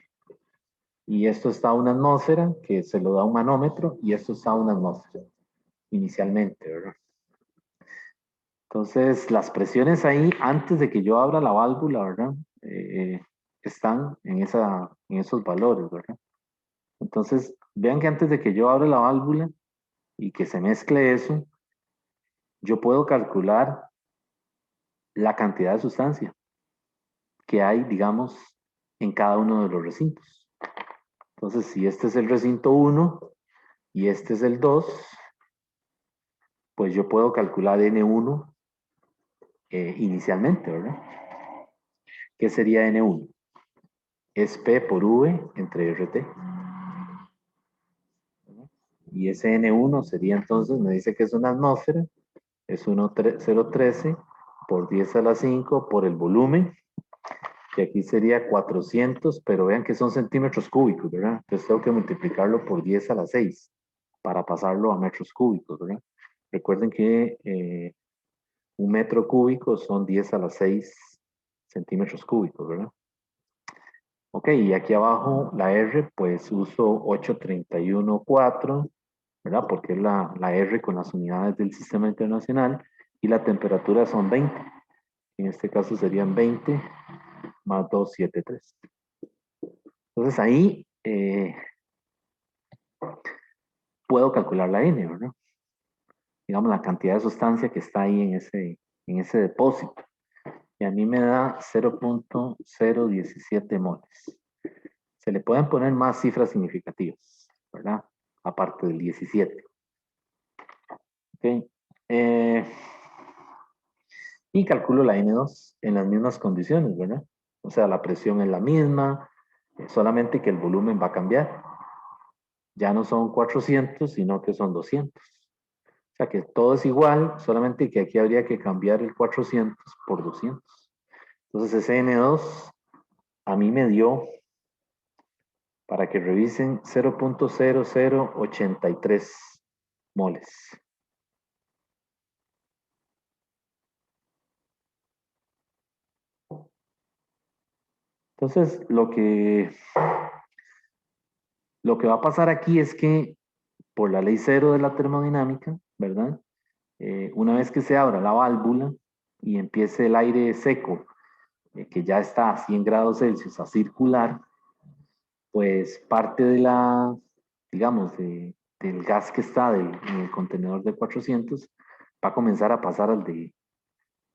Y esto está a una atmósfera, que se lo da un manómetro, y esto está a una atmósfera, inicialmente, ¿verdad? Entonces, las presiones ahí, antes de que yo abra la válvula, ¿verdad? Están en esos valores, ¿verdad? Entonces, vean que antes de que yo abra la válvula y que se mezcle eso, yo puedo calcular la cantidad de sustancia que hay, digamos, en cada uno de los recintos. Entonces, si este es el recinto 1 y este es el 2, pues yo puedo calcular N1 inicialmente, ¿verdad? ¿Qué sería N1? Es P por V entre RT. Y ese N1 sería entonces, me dice que es una atmósfera, es 1,013 por 10 a la 5 por el volumen, que aquí sería 400, pero vean que son centímetros cúbicos, ¿verdad? Entonces tengo que multiplicarlo por 10 a la 6 para pasarlo a metros cúbicos, ¿verdad? Recuerden que un metro cúbico son 10 a la 6 centímetros cúbicos, ¿verdad? Ok, y aquí abajo la R, pues uso 831.4, ¿verdad? Porque es la R con las unidades del sistema internacional y la temperatura son 20. En este caso serían 20 más 273. Entonces ahí puedo calcular la N, ¿verdad? Digamos la cantidad de sustancia que está ahí en ese depósito. Y a mí me da 0.017 moles. Se le pueden poner más cifras significativas, ¿verdad? Aparte del 17. ¿Ok? Y calculo la N2 en las mismas condiciones, ¿verdad? O sea, la presión es la misma, solamente que el volumen va a cambiar. Ya no son 400, sino que son 200. O sea que todo es igual, solamente que aquí habría que cambiar el 400 por 200. Entonces ese N2 a mí me dio, para que revisen, 0.0083 moles. Entonces lo que va a pasar aquí es que por la ley cero de la termodinámica, ¿verdad? Una vez que se abra la válvula y empiece el aire seco, que ya está a 100 grados Celsius, a circular, pues parte de digamos, del gas que está en el contenedor de 400 va a comenzar a pasar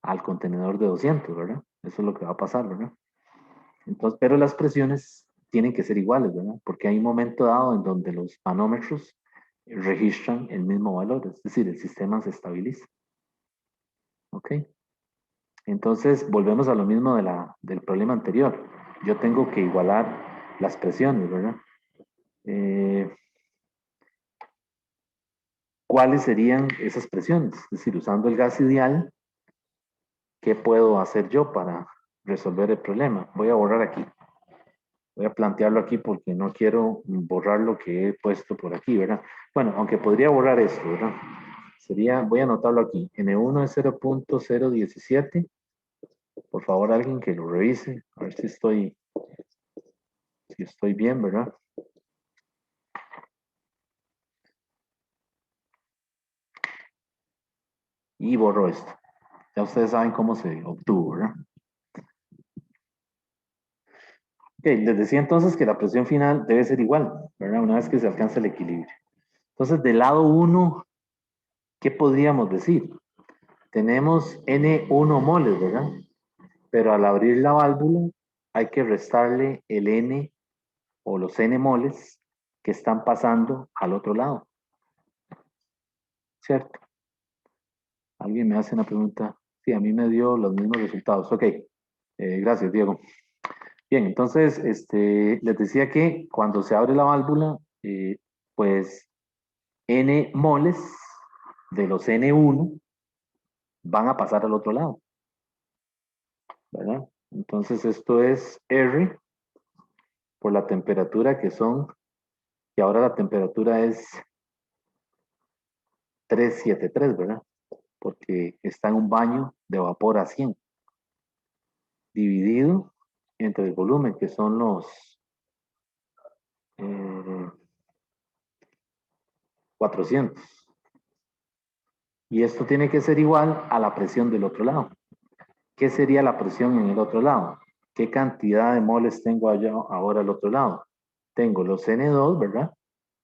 al contenedor de 200, ¿verdad? Eso es lo que va a pasar, ¿verdad? Entonces, pero las presiones tienen que ser iguales, ¿verdad? Porque hay un momento dado en donde los manómetros registran el mismo valor, es decir, el sistema se estabiliza. ¿Ok? Entonces, volvemos a lo mismo del problema anterior. Yo tengo que igualar las presiones, ¿verdad? Eh, ¿Cuáles serían esas presiones? Es decir, usando el gas ideal, ¿qué puedo hacer yo para resolver el problema? Voy a borrar aquí. Voy a plantearlo aquí porque no quiero borrar lo que he puesto por aquí, ¿verdad? Bueno, aunque podría borrar esto, ¿verdad? Voy a anotarlo aquí. N1 es 0.017 Por favor, alguien que lo revise, a ver si estoy bien, ¿verdad? Y borro esto. Ya ustedes saben cómo se obtuvo, ¿verdad? Ok, les decía entonces que la presión final debe ser igual, ¿verdad? Una vez que se alcanza el equilibrio. Entonces, del lado 1, ¿qué podríamos decir? Tenemos N1 moles, ¿verdad? Pero al abrir la válvula hay que restarle el N o los N moles que están pasando al otro lado, ¿cierto? Alguien me hace una pregunta. Sí, a mí me dio los mismos resultados. Ok, gracias, Diego. Bien, entonces, les decía que cuando se abre la válvula, pues N moles de los N1 van a pasar al otro lado, ¿verdad? Entonces esto es R por la temperatura que ahora la temperatura es 373, ¿verdad? Porque está en un baño de vapor a 100, dividido entre el volumen, que son los 400. Y esto tiene que ser igual a la presión del otro lado. ¿Qué sería la presión en el otro lado? ¿Qué cantidad de moles tengo allá ahora al otro lado? Tengo los N2, ¿verdad?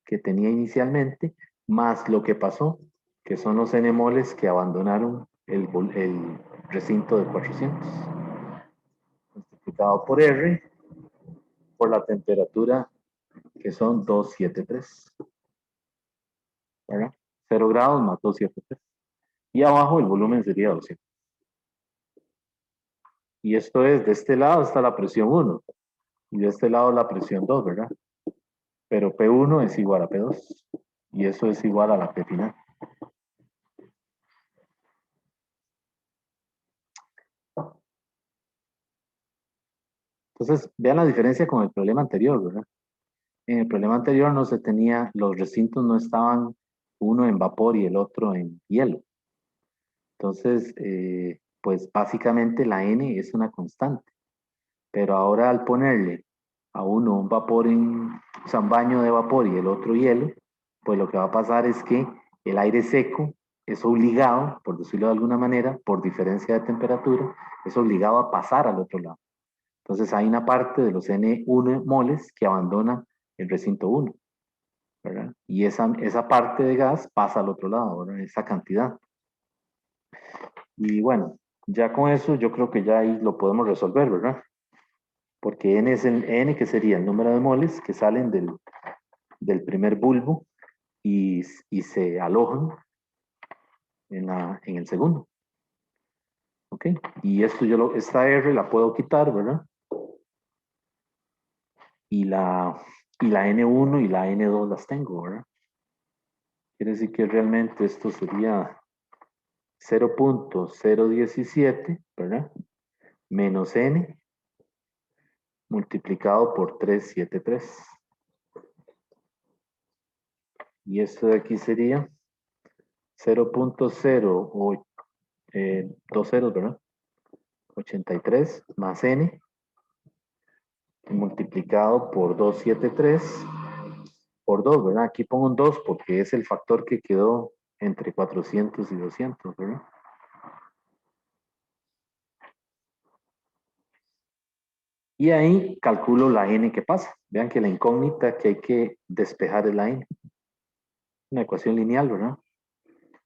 Que tenía inicialmente, más lo que pasó, que son los N moles que abandonaron el recinto de 400. Multiplicado por R, por la temperatura, que son 273. ¿Verdad? 0 grados más 273. Y abajo el volumen sería 200. Y esto es, de este lado está la presión 1 y de este lado la presión 2, ¿verdad? Pero P1 es igual a P2 y eso es igual a la P final. Entonces, vean la diferencia con el problema anterior, ¿verdad? En el problema anterior no se tenía, los recintos no estaban uno en vapor y el otro en hielo. Entonces, pues básicamente la N es una constante. Pero ahora al ponerle a uno un vapor o sea, un baño de vapor y el otro hielo, pues lo que va a pasar es que el aire seco es obligado, por decirlo de alguna manera, por diferencia de temperatura, es obligado a pasar al otro lado. Entonces hay una parte de los N1 moles que abandona el recinto 1, ¿verdad? Y esa parte de gas pasa al otro lado, ¿verdad? Esa cantidad. Y bueno, ya con eso yo creo que ya ahí lo podemos resolver, ¿verdad? Porque N es el N, que sería el número de moles que salen del primer bulbo y se alojan en el segundo. ¿Ok? Y esto esta R la puedo quitar, ¿verdad? Y la N1 y la N2 las tengo, ¿verdad? Quiere decir que realmente esto sería 0.017, ¿verdad? Menos N multiplicado por 373. Y esto de aquí sería 0.020, ¿verdad? 83 más N multiplicado por 273 por 2, ¿verdad? Aquí pongo un 2 porque es el factor que quedó entre 400 y 200, ¿verdad? Y ahí calculo la N que pasa. Vean que la incógnita que hay que despejar es la N. Una ecuación lineal, ¿verdad?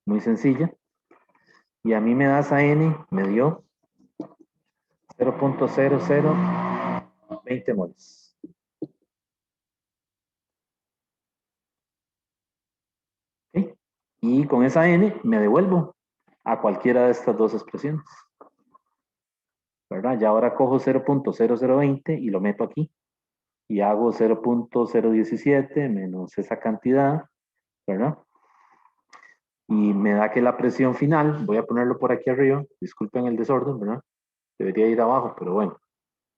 Muy sencilla. Y a mí me da esa N, me dio 0.0020 moles. ¿Okay? Y con esa N me devuelvo a cualquiera de estas dos expresiones. ¿Verdad? Ya ahora cojo 0.0020 y lo meto aquí. Y hago 0.017 menos esa cantidad, ¿verdad? Y me da que la presión final, voy a ponerlo por aquí arriba, disculpen el desorden, ¿verdad? Debería ir abajo, pero bueno,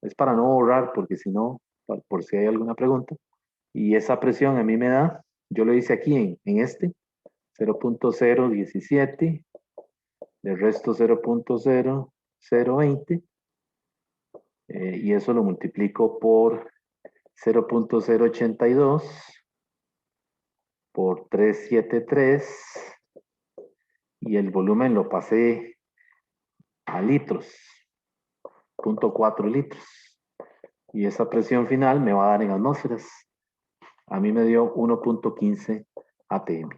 es para no borrar, porque si no, por si hay alguna pregunta. Y esa presión a mí me da, yo lo hice aquí en este, 0.017, del resto 0.0020, y eso lo multiplico por 0.082 por 373 y el volumen lo pasé a litros, 0.4 litros. Y esa presión final me va a dar en atmósferas. A mí me dio 1.15 atm.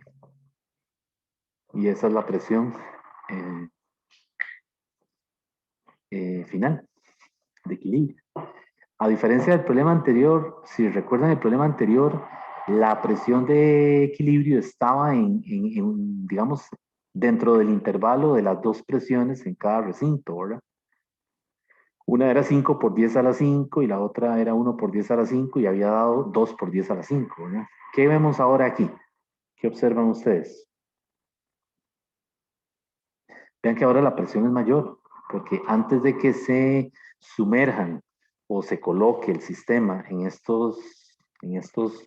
Y esa es la presión final de equilibrio. A diferencia del problema anterior, si recuerdan el problema anterior, la presión de equilibrio estaba digamos, dentro del intervalo de las dos presiones en cada recinto, ¿verdad? Una era 5 por 10 a la 5 y la otra era 1 por 10 a la 5 y había dado 2 por 10 a la 5, ¿verdad? ¿Qué vemos ahora aquí? ¿Qué observan ustedes? Vean que ahora la presión es mayor, porque antes de que se sumerjan o se coloque el sistema en estos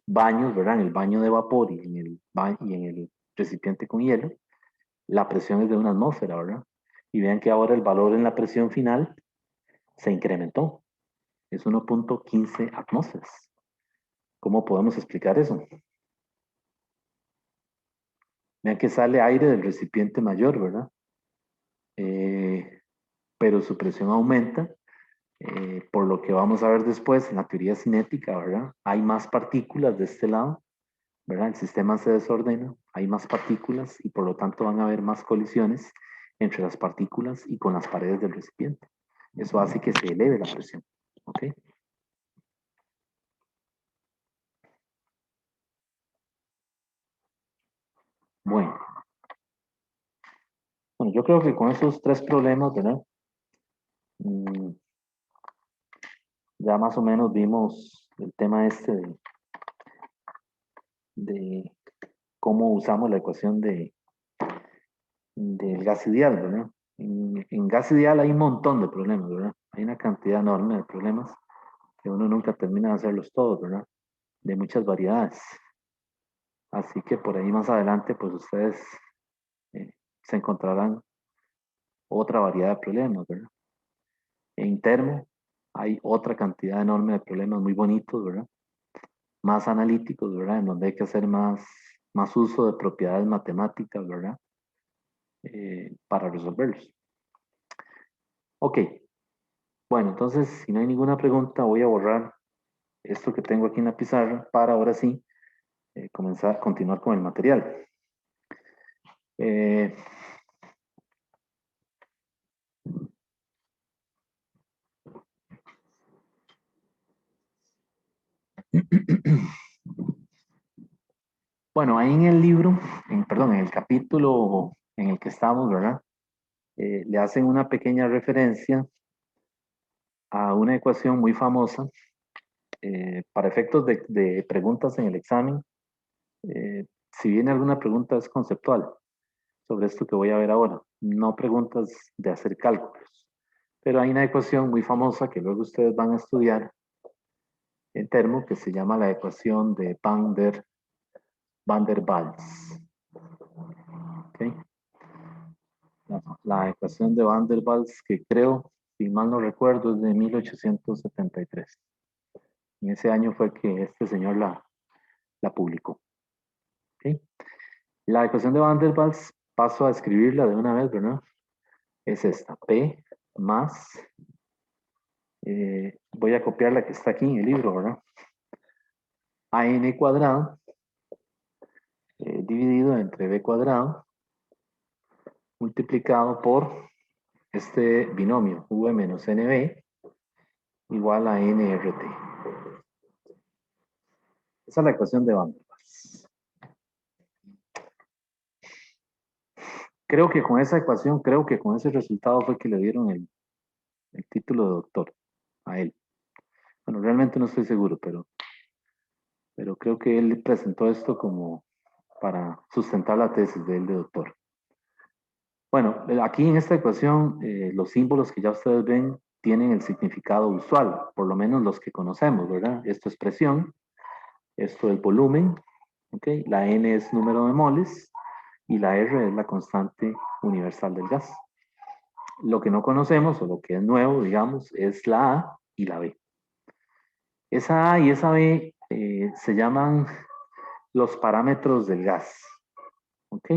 baños, ¿verdad? En el baño de vapor y en el recipiente con hielo, la presión es de 1 atmósfera, ¿verdad? Y vean que ahora el valor en la presión final se incrementó. Es 1.15 atmósferas. ¿Cómo podemos explicar eso? Vean que sale aire del recipiente mayor, ¿verdad? Pero su presión aumenta, por lo que vamos a ver después en la teoría cinética, ¿verdad? Hay más partículas de este lado, ¿verdad? El sistema se desordena, hay más partículas y por lo tanto van a haber más colisiones entre las partículas y con las paredes del recipiente. Eso hace que se eleve la presión, ¿ok? Bueno, yo creo que con esos tres problemas, ¿verdad? Ya más o menos vimos el tema este de cómo usamos la ecuación del gas ideal, ¿verdad? En gas ideal hay un montón de problemas, ¿verdad? Hay una cantidad enorme de problemas que uno nunca termina de hacerlos todos, ¿verdad? De muchas variedades. Así que por ahí más adelante, pues ustedes se encontrarán otra variedad de problemas, ¿verdad? En termo hay otra cantidad enorme de problemas muy bonitos, ¿verdad? Más analíticos, ¿verdad? En donde hay que hacer más uso de propiedades matemáticas, ¿verdad? Para resolverlos. Ok. Bueno, entonces, si no hay ninguna pregunta, voy a borrar esto que tengo aquí en la pizarra para ahora sí continuar con el material. Eh, bueno, ahí en el libro, perdón, en el capítulo en el que estamos, ¿verdad? Le hacen una pequeña referencia a una ecuación muy famosa para efectos de preguntas en el examen. Si viene alguna pregunta es conceptual sobre esto que voy a ver ahora, no preguntas de hacer cálculos. Pero hay una ecuación muy famosa que luego ustedes van a estudiar en termo que se llama la ecuación de Van der Waals. ¿Okay? La ecuación de Van der Waals que creo, si mal no recuerdo, es de 1873. En ese año fue que este señor la publicó. ¿Okay? La ecuación de Van der Waals, paso a escribirla de una vez, ¿verdad? Es esta, P más, voy a copiar la que está aquí en el libro, ¿verdad? AN cuadrado dividido entre B cuadrado multiplicado por este binomio V menos NB igual a NRT. Esa es la ecuación de Van der Waals. Creo que con esa ecuación, creo que con ese resultado fue que le dieron el título de doctor a él. Bueno, realmente no estoy seguro, pero creo que él presentó esto como para sustentar la tesis de él de doctor. Bueno, aquí en esta ecuación, los símbolos que ya ustedes ven tienen el significado usual, por lo menos los que conocemos, ¿verdad? Esto es presión, esto es volumen, ¿ok? La N es número de moles y la R es la constante universal del gas. Lo que no conocemos o lo que es nuevo, digamos, es la A, y la B. Esa A y esa B se llaman los parámetros del gas. ¿Ok?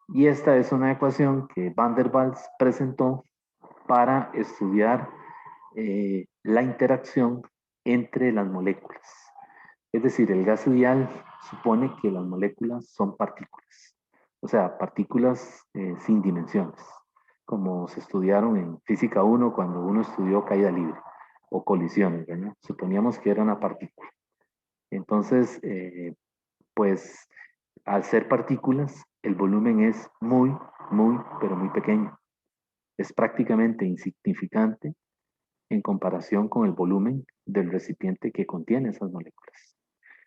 Y esta es una ecuación que Van der Waals presentó para estudiar la interacción entre las moléculas. Es decir, el gas ideal supone que las moléculas son partículas, o sea, partículas sin dimensiones, como se estudiaron en Física 1 cuando uno estudió caída libre o colisiones, ¿verdad? Suponíamos que era una partícula. Entonces, pues al ser partículas, el volumen es muy, pero muy pequeño. Es prácticamente insignificante en comparación con el volumen del recipiente que contiene esas moléculas.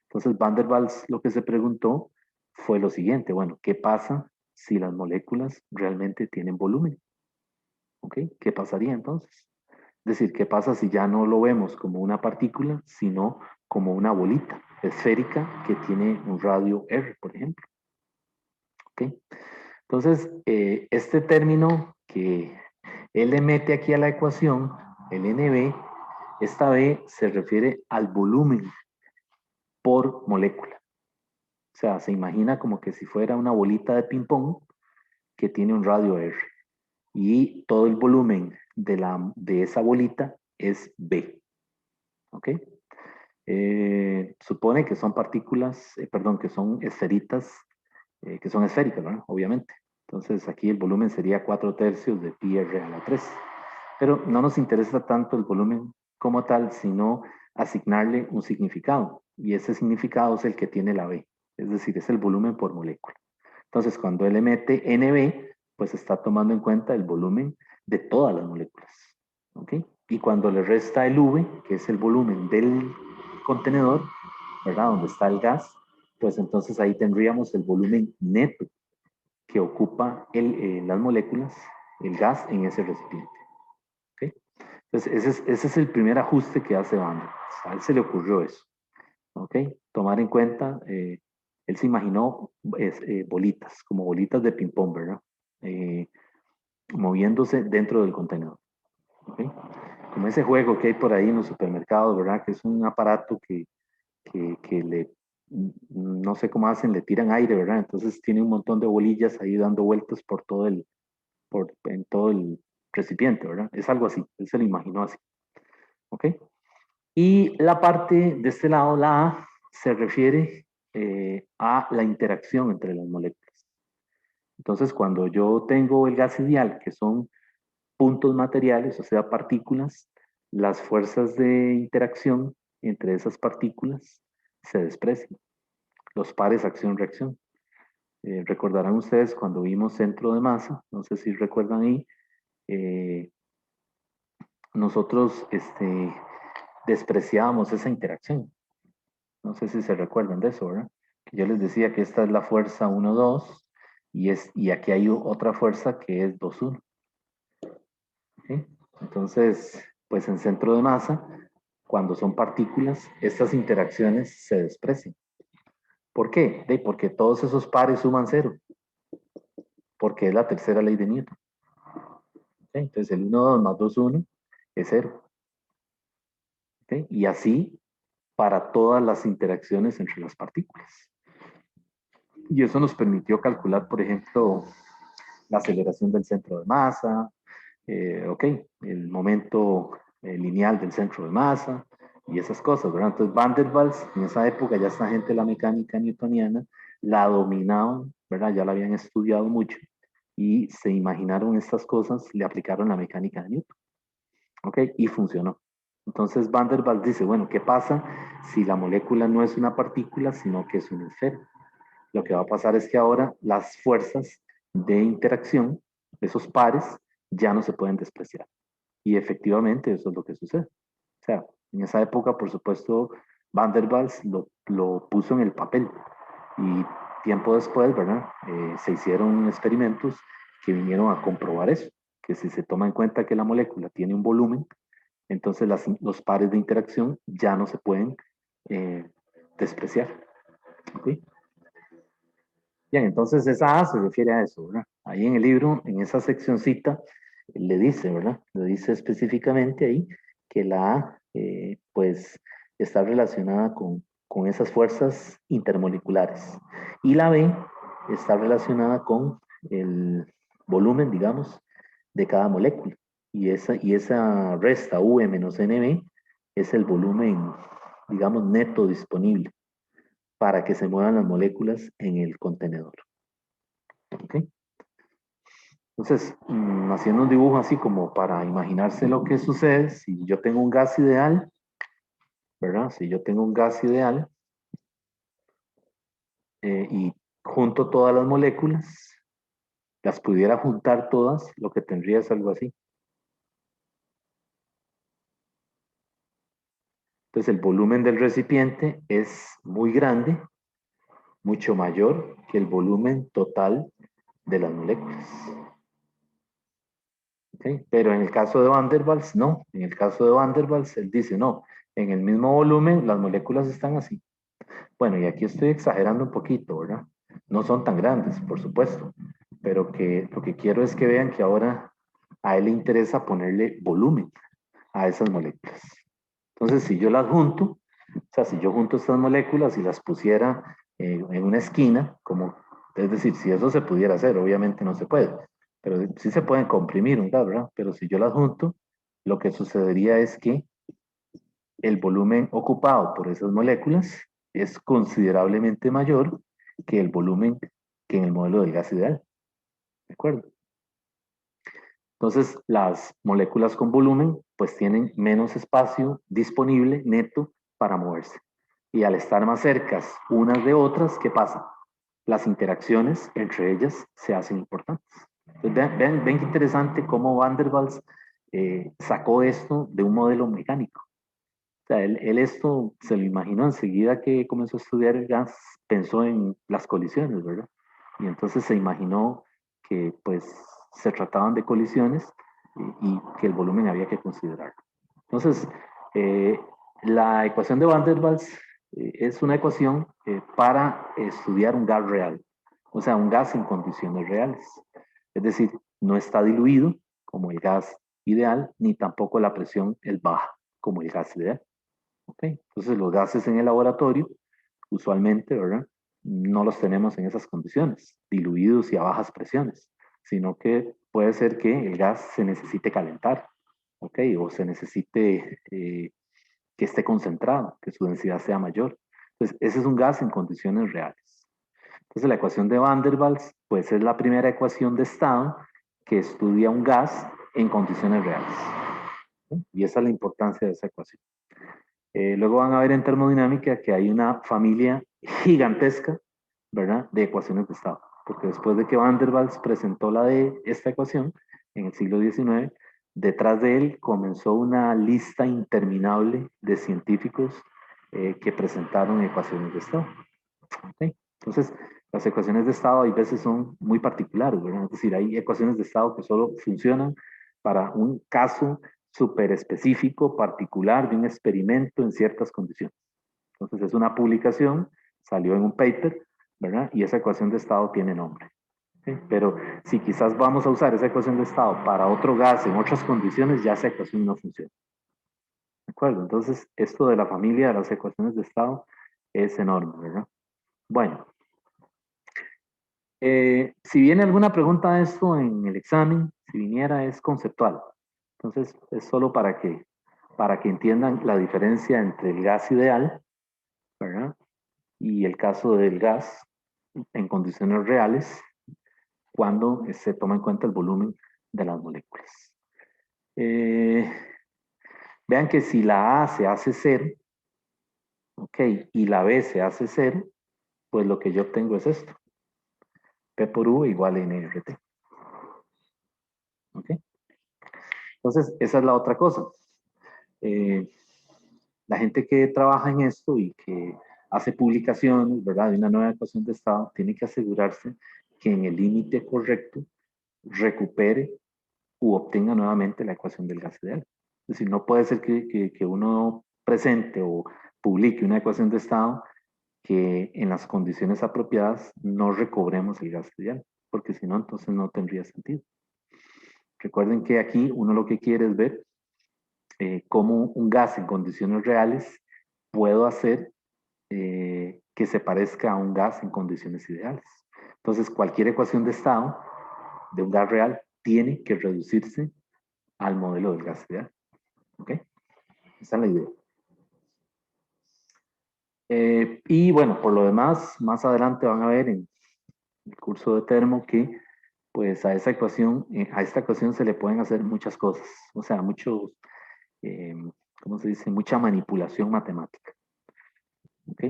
Entonces, Van der Waals lo que se preguntó fue lo siguiente, bueno, ¿qué pasa si las moléculas realmente tienen volumen? ¿Ok? ¿Qué pasaría entonces? Es decir, ¿qué pasa si ya no lo vemos como una partícula, sino como una bolita esférica que tiene un radio R, por ejemplo? ¿Ok? Entonces, este término que él le mete aquí a la ecuación, el NB, esta B se refiere al volumen por molécula. O sea, se imagina como que si fuera una bolita de ping-pong que tiene un radio R. Y todo el volumen de esa bolita es B. ¿Ok? Supone que son partículas, perdón, que son esferitas, que son esféricas, ¿verdad? Obviamente. Entonces aquí el volumen sería 4/3 de pi r a la 3. Pero no nos interesa tanto el volumen como tal, sino asignarle un significado. Y ese significado es el que tiene la B. Es decir, es el volumen por molécula. Entonces, cuando él mete NB, pues está tomando en cuenta el volumen de todas las moléculas. ¿Ok? Y cuando le resta el V, que es el volumen del contenedor, ¿verdad? Donde está el gas, pues entonces ahí tendríamos el volumen neto que ocupa las moléculas, el gas en ese recipiente. ¿Ok? Entonces, ese es el primer ajuste que hace Van der Waals. A él se le ocurrió eso. ¿Ok? Tomar en cuenta, él se imaginó bolitas, como bolitas de ping-pong, ¿verdad? Moviéndose dentro del contenedor. ¿Ok? Como ese juego que hay por ahí en los supermercados, ¿verdad? Que es un aparato que le, no sé cómo hacen, le tiran aire, ¿verdad? Entonces tiene un montón de bolillas ahí dando vueltas en todo el recipiente, ¿verdad? Es algo así, él se lo imaginó así. ¿Ok? Y la parte de este lado, la A, se refiere a la interacción entre las moléculas. Entonces, cuando yo tengo el gas ideal, que son puntos materiales, o sea, partículas, las fuerzas de interacción entre esas partículas se desprecian. Los pares acción-reacción. Recordarán ustedes cuando vimos centro de masa, no sé si recuerdan ahí, eh, nosotros despreciábamos esa interacción. No sé si se recuerdan de eso, ¿verdad? Que yo les decía que esta es la fuerza 1-2 y aquí hay otra fuerza que es 2-1. ¿Sí? Entonces, pues en centro de masa, cuando son partículas, estas interacciones se desprecian. ¿Por qué? Porque todos esos pares suman cero, porque es la tercera ley de Newton. ¿Sí? Entonces el 1-2 más 2-1 es 0. ¿Sí? Y así para todas las interacciones entre las partículas. Y eso nos permitió calcular, por ejemplo, la aceleración del centro de masa, ok, el momento lineal del centro de masa y esas cosas, ¿verdad? Entonces Van der Waals, en esa época ya esta gente de la mecánica newtoniana la dominaban, ¿verdad? Ya la habían estudiado mucho y se imaginaron estas cosas, le aplicaron la mecánica de Newton, ok, y funcionó. Entonces Van der Waals dice, bueno, ¿qué pasa si la molécula no es una partícula, sino que es una esfera? Lo que va a pasar es que ahora las fuerzas de interacción, esos pares, ya no se pueden despreciar. Y efectivamente eso es lo que sucede. O sea, en esa época, por supuesto, Van der Waals lo puso en el papel. Y tiempo después, ¿verdad? Se hicieron experimentos que vinieron a comprobar eso, que si se toma en cuenta que la molécula tiene un volumen, entonces los pares de interacción ya no se pueden despreciar. ¿Okay? Bien, entonces esa A se refiere a eso, ¿verdad? Ahí en el libro, en esa seccioncita, le dice, ¿verdad? Le dice específicamente ahí que la A, pues, está relacionada con esas fuerzas intermoleculares. Y la B está relacionada con el volumen, digamos, de cada molécula. Y esa resta V menos NB es el volumen, digamos, neto disponible para que se muevan las moléculas en el contenedor. ¿Ok? Entonces, haciendo un dibujo así como para imaginarse lo que sucede, si yo tengo un gas ideal, ¿verdad? Si yo tengo un gas ideal y junto todas las moléculas, las pudiera juntar todas, lo que tendría es algo así. Entonces, el volumen del recipiente es muy grande, mucho mayor que el volumen total de las moléculas. ¿Okay? Pero en el caso de Van der Waals, no. En el caso de Van der Waals, él dice, no, en el mismo volumen las moléculas están así. Bueno, y aquí estoy exagerando un poquito, ¿verdad? No son tan grandes, por supuesto, pero que lo que quiero es que vean que ahora a él le interesa ponerle volumen a esas moléculas. Entonces, si yo las junto, o sea, si yo junto estas moléculas y las pusiera en una esquina, como, es decir, si eso se pudiera hacer, obviamente no se puede, pero sí se pueden comprimir un gas, ¿verdad? Pero si yo las junto, lo que sucedería es que el volumen ocupado por esas moléculas es considerablemente mayor que el volumen que en el modelo del gas ideal. ¿De acuerdo? Entonces, las moléculas con volumen pues tienen menos espacio disponible neto para moverse. Y al estar más cercas unas de otras, ¿qué pasa? Las interacciones entre ellas se hacen importantes. Entonces, ven qué interesante cómo Van der Waals sacó esto de un modelo mecánico. O sea, él esto se lo imaginó enseguida que comenzó a estudiar el gas, pensó en las colisiones, ¿verdad? Y entonces se imaginó que pues se trataban de colisiones y que el volumen había que considerarlo. Entonces, eh, la ecuación de Van der Waals es una ecuación para estudiar un gas real, o sea, un gas en condiciones reales. Es decir, no está diluido como el gas ideal, ni tampoco la presión es baja como el gas ideal. ¿Okay? Entonces, los gases en el laboratorio, usualmente, ¿verdad? No los tenemos en esas condiciones, diluidos y a bajas presiones, sino que puede ser que el gas se necesite calentar, ¿ok? O se necesite que esté concentrado, que su densidad sea mayor. Entonces, ese es un gas en condiciones reales. Entonces, la ecuación de Van der Waals, pues es la primera ecuación de estado que estudia un gas en condiciones reales. ¿Sí? Y esa es la importancia de esa ecuación. Luego van a ver en termodinámica que hay una familia gigantesca, ¿verdad?, de ecuaciones de estado. Porque después de que Van der Waals presentó esta ecuación en el siglo XIX, detrás de él comenzó una lista interminable de científicos que presentaron ecuaciones de estado. ¿Okay? Entonces, las ecuaciones de estado a veces son muy particulares, ¿verdad? Es decir, hay ecuaciones de estado que solo funcionan para un caso súper específico, particular, de un experimento en ciertas condiciones. Entonces, es una publicación, salió en un paper, ¿verdad? Y esa ecuación de estado tiene nombre. ¿Sí? Pero si quizás vamos a usar esa ecuación de estado para otro gas en otras condiciones, ya esa ecuación no funciona. ¿De acuerdo? Entonces, esto de la familia de las ecuaciones de estado es enorme, ¿verdad? Bueno, si viene alguna pregunta de esto en el examen, si viniera es conceptual. Entonces, es solo para que entiendan la diferencia entre el gas ideal, ¿verdad? Y el caso del gas en condiciones reales, cuando se toma en cuenta el volumen de las moléculas. Vean que si la A se hace 0, ¿ok? Y la B se hace 0, pues lo que yo obtengo es esto. P por U igual a NRT. ¿Ok? Entonces, esa es la otra cosa. La gente que trabaja en esto y que hace publicaciones, ¿verdad?, de una nueva ecuación de estado, tiene que asegurarse que en el límite correcto recupere u obtenga nuevamente la ecuación del gas ideal. Es decir, no puede ser que uno presente o publique una ecuación de estado que en las condiciones apropiadas no recobremos el gas ideal, porque si no, entonces no tendría sentido. Recuerden que aquí uno lo que quiere es ver cómo un gas en condiciones reales puedo hacer que se parezca a un gas en condiciones ideales. Entonces, cualquier ecuación de estado de un gas real tiene que reducirse al modelo del gas ideal. ¿Ok? Esa es la idea. Y bueno, por lo demás, más adelante van a ver en el curso de termo que pues a esta ecuación se le pueden hacer muchas cosas, o sea, ¿cómo se dice? Mucha manipulación matemática. ¿Ok?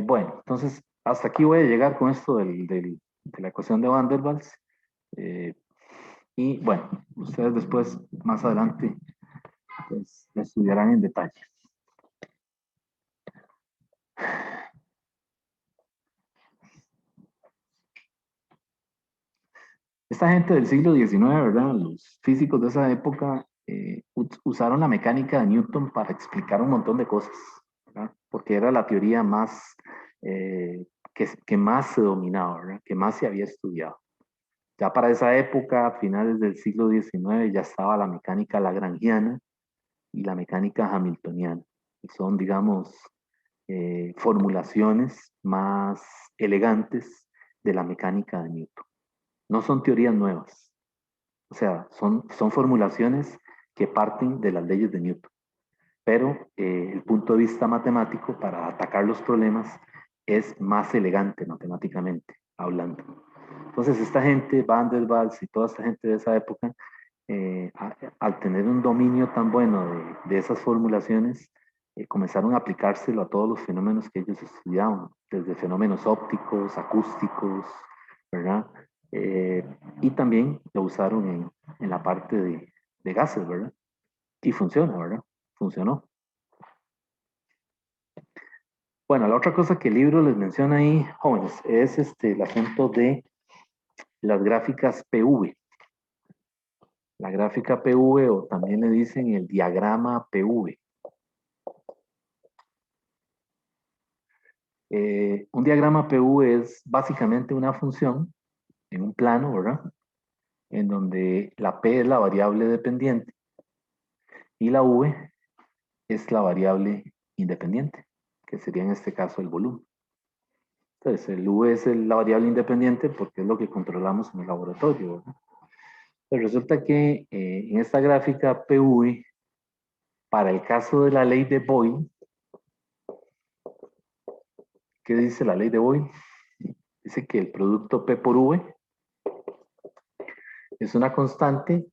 Bueno, entonces hasta aquí voy a llegar con esto de la ecuación de Van der Waals. Y bueno, ustedes después, más adelante, pues la estudiarán en detalle. Esta gente del siglo XIX, ¿verdad? Los físicos de esa época usaron la mecánica de Newton para explicar un montón de cosas, ¿verdad? Porque era la teoría más, que más se dominaba, ¿verdad? Que más se había estudiado. Ya para esa época, a finales del siglo XIX, ya estaba la mecánica lagrangiana y la mecánica hamiltoniana, que son, digamos, formulaciones más elegantes de la mecánica de Newton. No son teorías nuevas, o sea, son formulaciones que parten de las leyes de Newton, pero el punto de vista matemático para atacar los problemas es más elegante matemáticamente hablando. Entonces, esta gente, Van der Waals y toda esta gente de esa época, al tener un dominio tan bueno de esas formulaciones, comenzaron a aplicárselo a todos los fenómenos que ellos estudiaban, desde fenómenos ópticos, acústicos, ¿verdad? Y también lo usaron en la parte de gases, ¿verdad? Y funciona, ¿verdad? Funcionó. Bueno, la otra cosa que el libro les menciona ahí, jóvenes, es el asunto de las gráficas PV. La gráfica PV, o también le dicen el diagrama PV. Un diagrama PV es básicamente una función en un plano, ¿verdad? En donde la P es la variable dependiente y la V es la variable independiente, que sería en este caso el volumen. Entonces, el V es la variable independiente porque es lo que controlamos en el laboratorio, ¿verdad? Pues resulta que en esta gráfica PV, para el caso de la ley de Boyle, ¿qué dice la ley de Boyle? Dice que el producto P por V es una constante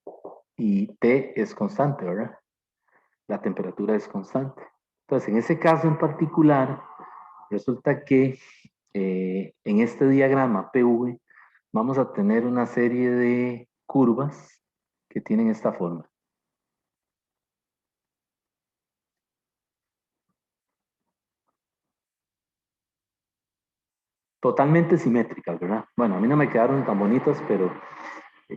y T es constante, ¿verdad? La temperatura es constante. Entonces, en ese caso en particular, resulta que en este diagrama PV vamos a tener una serie de curvas que tienen esta forma. Totalmente simétricas, ¿verdad? Bueno, a mí no me quedaron tan bonitas, pero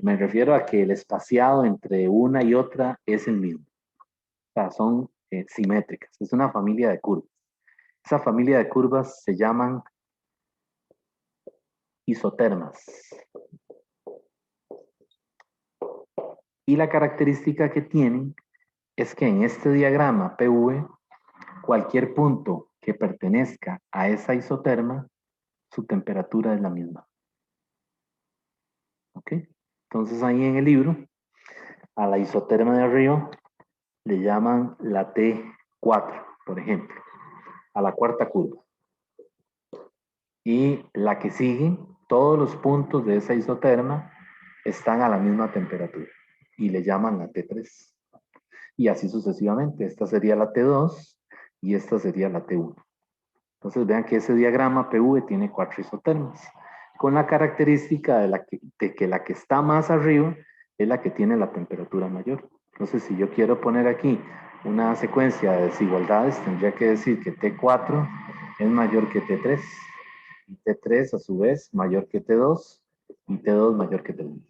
me refiero a que el espaciado entre una y otra es el mismo. O sea, son simétricas. Es una familia de curvas. Esa familia de curvas se llaman isotermas. Y la característica que tienen es que en este diagrama PV, cualquier punto que pertenezca a esa isoterma, su temperatura es la misma. ¿Ok? Entonces ahí en el libro, a la isoterma de arriba le llaman la T4, por ejemplo, a la cuarta curva. Y la que sigue, todos los puntos de esa isoterma están a la misma temperatura y le llaman la T3. Y así sucesivamente. Esta sería la T2 y esta sería la T1. Entonces vean que ese diagrama PV tiene 4 isotermas, con la característica de que la que está más arriba es la que tiene la temperatura mayor. Entonces si yo quiero poner aquí una secuencia de desigualdades, tendría que decir que T4 es mayor que T3, y T3 a su vez mayor que T2, y T2 mayor que T1.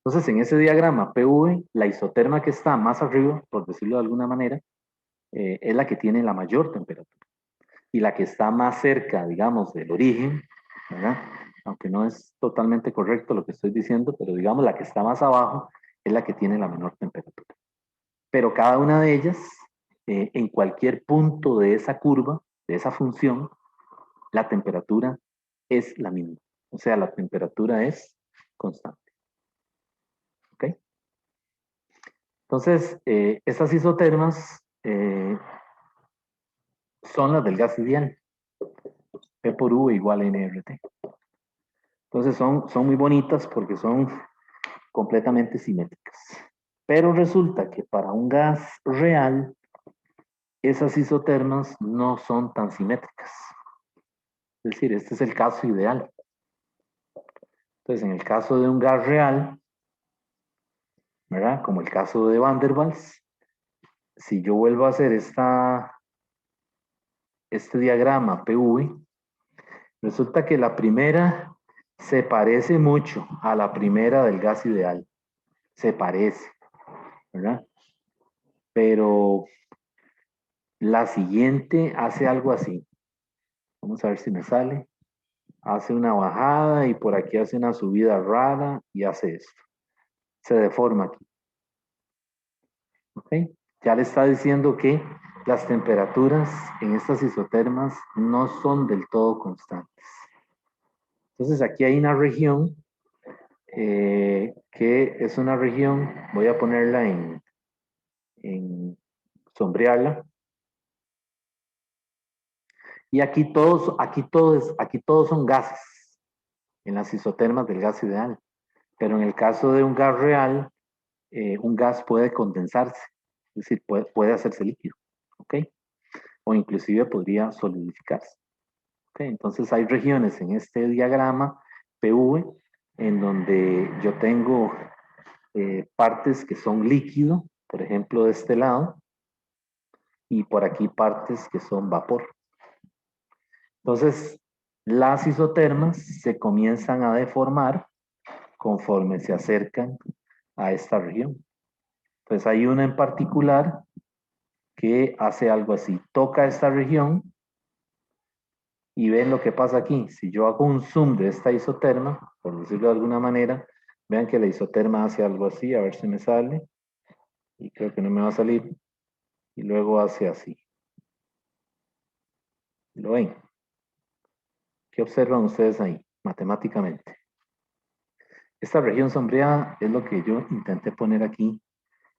Entonces en ese diagrama PV, la isoterma que está más arriba, por decirlo de alguna manera, es la que tiene la mayor temperatura. Y la que está más cerca, digamos, del origen, ¿verdad? aunque no es totalmente correcto lo que estoy diciendo, pero digamos la que está más abajo es la que tiene la menor temperatura. Pero cada una de ellas, en cualquier punto de esa curva, de esa función, la temperatura es la misma. O sea, la temperatura es constante. ¿Ok? Entonces, estas isotermas son las del gas ideal. P por U igual a nRT. Entonces son muy bonitas porque son completamente simétricas. Pero resulta que para un gas real, esas isotermas no son tan simétricas. Es decir, este es el caso ideal. Entonces, en el caso de un gas real, ¿verdad? Como el caso de Van der Waals, si yo vuelvo a hacer este diagrama PV, resulta que la primera se parece mucho a la primera del gas ideal. Se parece, ¿verdad? Pero la siguiente hace algo así. Vamos a ver si me sale. Hace una bajada y por aquí hace una subida rara y hace esto. Se deforma aquí. ¿Ok? Ya le está diciendo que las temperaturas en estas isotermas no son del todo constantes. Entonces aquí hay una región que es una región, voy a ponerla en sombrearla. Y aquí todos son gases en las isotermas del gas ideal. Pero en el caso de un gas real, un gas puede condensarse, es decir, puede hacerse líquido, ¿ok? O inclusive podría solidificarse. ¿Okay? Entonces hay regiones en este diagrama PV en donde yo tengo partes que son líquido, por ejemplo de este lado, y por aquí partes que son vapor. Entonces, las isotermas se comienzan a deformar conforme se acercan a esta región. Entonces hay una en particular que hace algo así, toca esta región y ven lo que pasa aquí. Si yo hago un zoom de esta isoterma, por decirlo de alguna manera, vean que la isoterma hace algo así, a ver si me sale, y creo que no me va a salir, y luego hace así. ¿Lo ven? ¿Qué observan ustedes ahí, matemáticamente? Esta región sombreada es lo que yo intenté poner aquí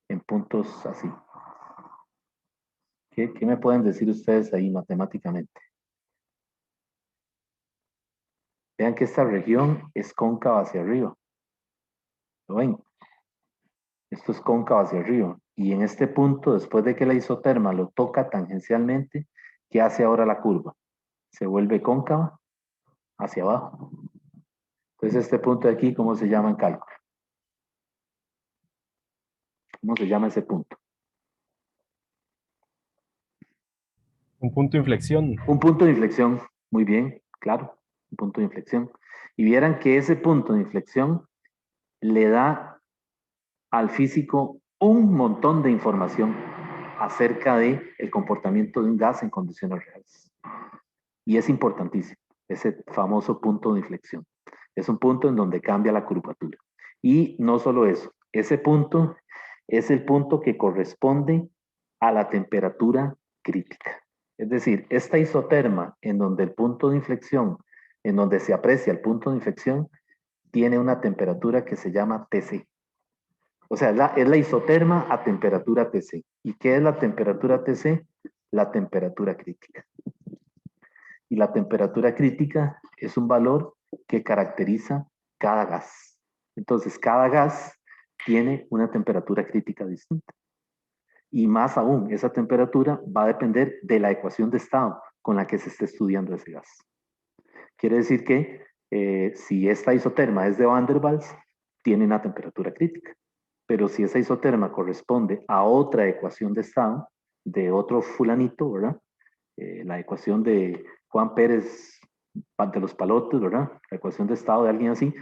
en puntos así. ¿Qué me pueden decir ustedes ahí matemáticamente? Vean que esta región es cóncava hacia arriba. ¿Lo ven? Esto es cóncavo hacia arriba. Y en este punto, después de que la isoterma lo toca tangencialmente, ¿qué hace ahora la curva? Se vuelve cóncava hacia abajo. Entonces, este punto de aquí, ¿cómo se llama en cálculo? ¿Cómo se llama ese punto? Un punto de inflexión. Un punto de inflexión. Muy bien, claro. Un punto de inflexión. Y vieran que ese punto de inflexión le da al físico un montón de información acerca del comportamiento de un gas en condiciones reales. Y es importantísimo, ese famoso punto de inflexión. Es un punto en donde cambia la curvatura. Y no solo eso, ese punto es el punto que corresponde a la temperatura crítica. Es decir, esta isoterma en donde el punto de inflexión, en donde se aprecia el punto de inflexión, tiene una temperatura que se llama TC. O sea, es la isoterma a temperatura TC. ¿Y qué es la temperatura TC? La temperatura crítica. Y la temperatura crítica es un valor que caracteriza cada gas. Entonces, cada gas tiene una temperatura crítica distinta. Y más aún, esa temperatura va a depender de la ecuación de estado con la que se esté estudiando ese gas. Quiere decir que si esta isoterma es de Van der Waals, tiene una temperatura crítica. Pero si esa isoterma corresponde a otra ecuación de estado, de otro fulanito, ¿verdad? La ecuación de Juan Pérez de los Palotes, ¿verdad? La ecuación de estado de alguien así,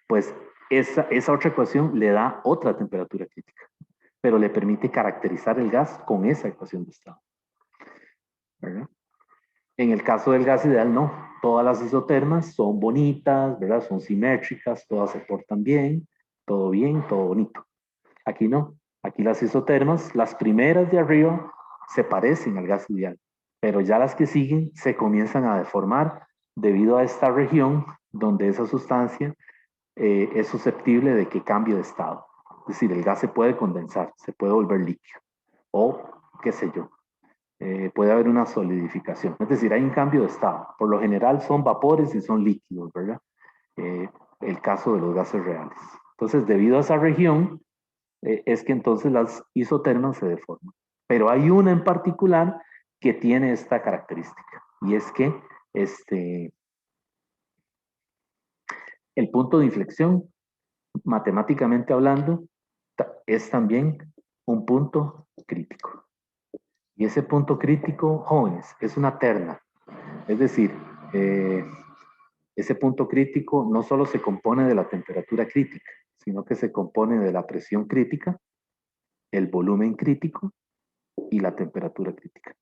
pues esa otra ecuación le da otra temperatura crítica, pero le permite caracterizar el gas con esa ecuación de estado, ¿verdad? En el caso del gas ideal, no. todas las isotermas son bonitas, ¿verdad? Son simétricas, todas se portan bien, todo bonito. Aquí no. Aquí las isotermas, las primeras de arriba, se parecen al gas ideal, pero ya las que siguen se comienzan a deformar debido a esta región donde esa sustancia es susceptible de que cambie de estado. Es decir, el gas se puede condensar, se puede volver líquido, o qué sé yo, puede haber una solidificación. Es decir, hay un cambio de estado. Por lo general son vapores y son líquidos, ¿verdad? El caso de los gases reales. Entonces, debido a esa región, es que entonces las isotermas se deforman. Pero hay una en particular que tiene esta característica, y es que el punto de inflexión, matemáticamente hablando, es también un punto crítico. Y ese punto crítico, jóvenes, es una terna. Es decir, ese punto crítico no solo se compone de la temperatura crítica, sino que se compone de la presión crítica, el volumen crítico y la temperatura crítica.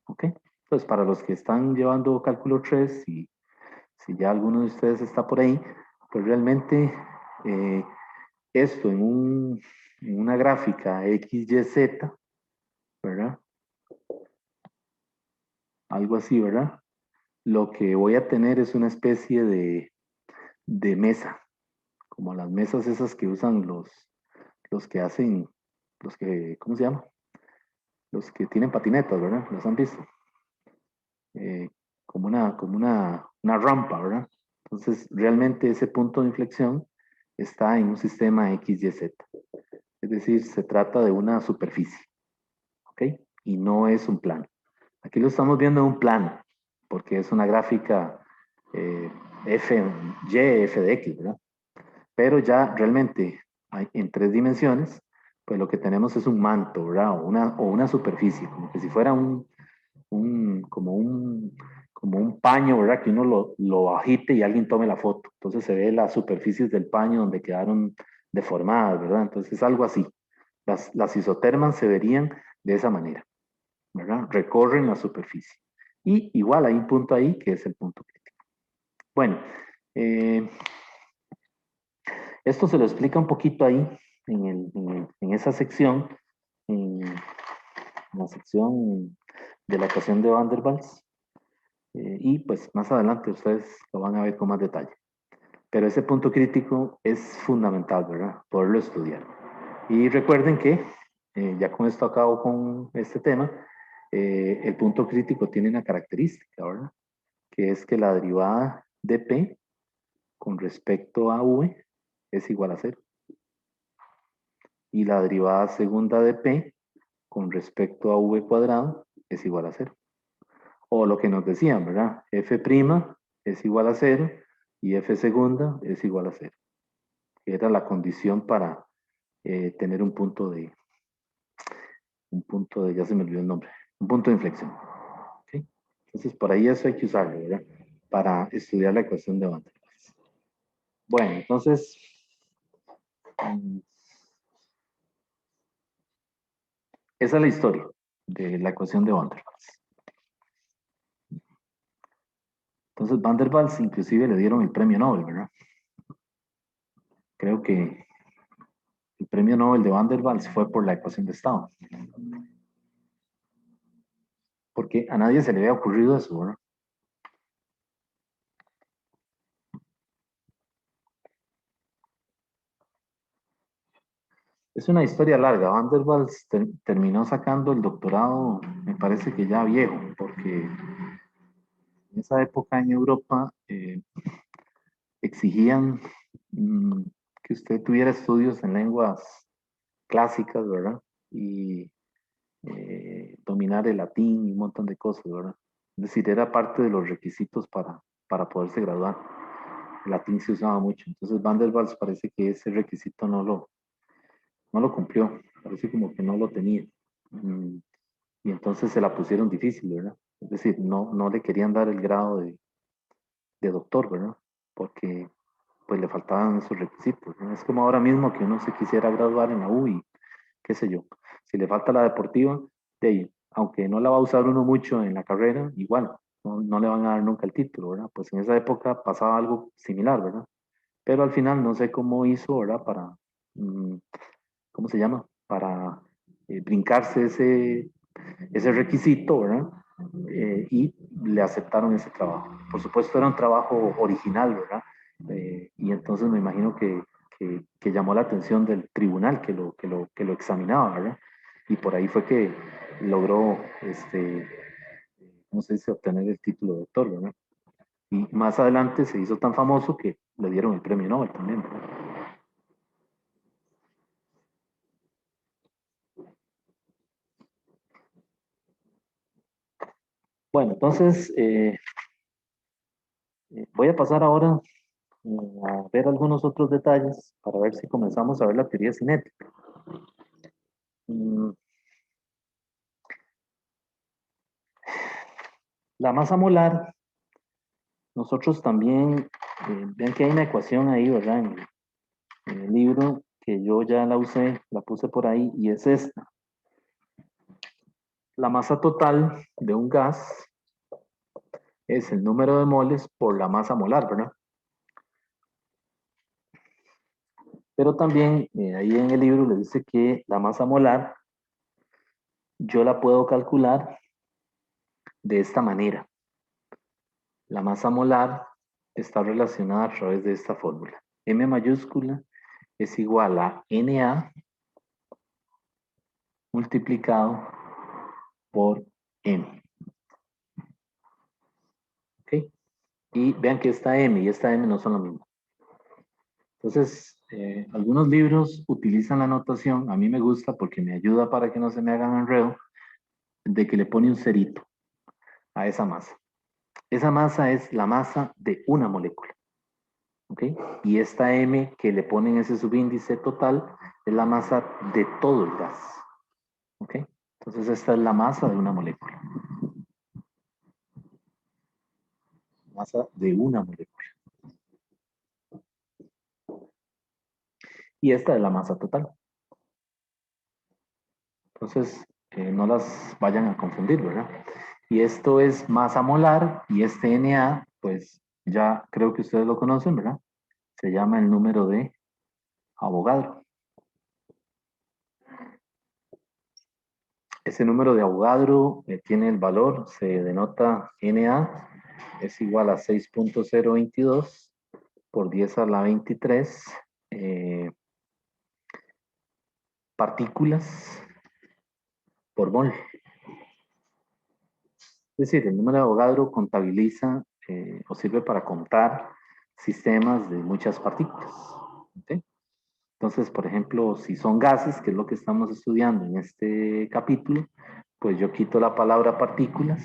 ¿Ok? Entonces, para los que están llevando cálculo 3, y si ya alguno de ustedes está por ahí, pues realmente esto en una gráfica XYZ, ¿verdad? Algo así, ¿verdad? Lo que voy a tener es una especie de mesa, como las mesas esas que usan los que hacen, ¿cómo se llama? Los que tienen patinetas, ¿verdad? ¿Los han visto? Como una rampa, ¿verdad? Entonces, realmente ese punto de inflexión está en un sistema XYZ. Es decir, se trata de una superficie, ¿ok? Y no es un plano. Aquí lo estamos viendo en un plano, porque es una gráfica Y, F de X, ¿verdad? Pero ya realmente en 3 dimensiones, pues lo que tenemos es un manto, ¿verdad? O una superficie, como que si fuera como un paño, ¿verdad? Que uno lo agite y alguien tome la foto. Entonces se ve las superficies del paño donde quedaron deformadas, ¿verdad? Entonces es algo así. Las isotermas se verían de esa manera, ¿verdad? Recorren la superficie. Y igual hay un punto ahí que es el punto crítico. Bueno, esto se lo explica un poquito ahí en esa sección, en la sección de la ecuación de Van der Waals. Y pues más adelante ustedes lo van a ver con más detalle. Pero ese punto crítico es fundamental, ¿verdad? Poderlo estudiar. Y recuerden que, ya con esto acabo con este tema, el punto crítico tiene una característica, ¿verdad? Que es que la derivada de P con respecto a V es igual a 0. Y la derivada segunda de P con respecto a V cuadrado es igual a 0. O lo que nos decían, ¿verdad? F' es igual a 0 y F segunda es igual a 0. Era la condición para tener un punto de, ya se me olvidó el nombre, un punto de inflexión. ¿Okay? Entonces, por ahí eso hay que usarlo, ¿verdad? Para estudiar la ecuación de Van der Waals. Bueno, entonces, esa es la historia de la ecuación de Van der Waals. Entonces, Van der Waals inclusive le dieron el premio Nobel, ¿verdad? Creo que el premio Nobel de Van der Waals fue por la ecuación de estado. Porque a nadie se le había ocurrido eso, ¿verdad? Es una historia larga. Van der Waals terminó sacando el doctorado, me parece que ya viejo, porque en esa época en Europa exigían que usted tuviera estudios en lenguas clásicas, ¿verdad? Y dominar el latín y un montón de cosas, ¿verdad? Es decir, era parte de los requisitos para poderse graduar. El latín se usaba mucho. Entonces Van der Waals parece que ese requisito no lo cumplió. Parece como que no lo tenía. Y entonces se la pusieron difícil, ¿verdad? Es decir, no le querían dar el grado de doctor, ¿verdad? Porque pues le faltaban esos requisitos, ¿no? Es como ahora mismo que uno se quisiera graduar en la U y qué sé yo. Si le falta la deportiva, de ahí, aunque no la va a usar uno mucho en la carrera, igual, no le van a dar nunca el título, ¿verdad? Pues en esa época pasaba algo similar, ¿verdad? Pero al final no sé cómo hizo, ¿verdad? Para, ¿cómo se llama? Para brincarse ese requisito, ¿verdad? Y le aceptaron ese trabajo. Por supuesto era un trabajo original, ¿verdad? Y entonces me imagino que llamó la atención del tribunal que lo examinaba, ¿verdad? Y por ahí fue que logró, ¿cómo se dice?, obtener el título de doctor, ¿verdad? Y más adelante se hizo tan famoso que le dieron el premio Nobel también, ¿verdad? Bueno, entonces voy a pasar ahora a ver algunos otros detalles para ver si comenzamos a ver la teoría cinética. Mm, La masa molar, nosotros también, vean que hay una ecuación ahí, ¿verdad? En el libro que yo ya la usé, la puse por ahí, y es esta. La masa total de un gas es el número de moles por la masa molar, ¿verdad? Pero también ahí en el libro le dice que la masa molar yo la puedo calcular de esta manera. La masa molar está relacionada a través de esta fórmula. M mayúscula es igual a Na multiplicado por M. ¿Ok? Y vean que esta M y esta M no son lo mismo. Entonces, algunos libros utilizan la notación, a mí me gusta porque me ayuda para que no se me hagan enredo, de que le pone un cerito a esa masa. Esa masa es la masa de una molécula. ¿Ok? Y esta M que le ponen ese subíndice total es la masa de todo el gas. ¿Ok? Entonces esta es la masa de una molécula. Masa de una molécula. Y esta es la masa total. Entonces, no las vayan a confundir, ¿verdad? Y esto es masa molar y este Na, pues ya creo que ustedes lo conocen, ¿verdad? Se llama el número de Avogadro. Ese número de Avogadro tiene el valor, se denota Na, es igual a 6.022 por 10 a la 23 partículas por mol. Es decir, el número de Avogadro contabiliza o sirve para contar sistemas de muchas partículas. ¿Okay? Entonces, por ejemplo, si son gases, que es lo que estamos estudiando en este capítulo, pues yo quito la palabra partículas,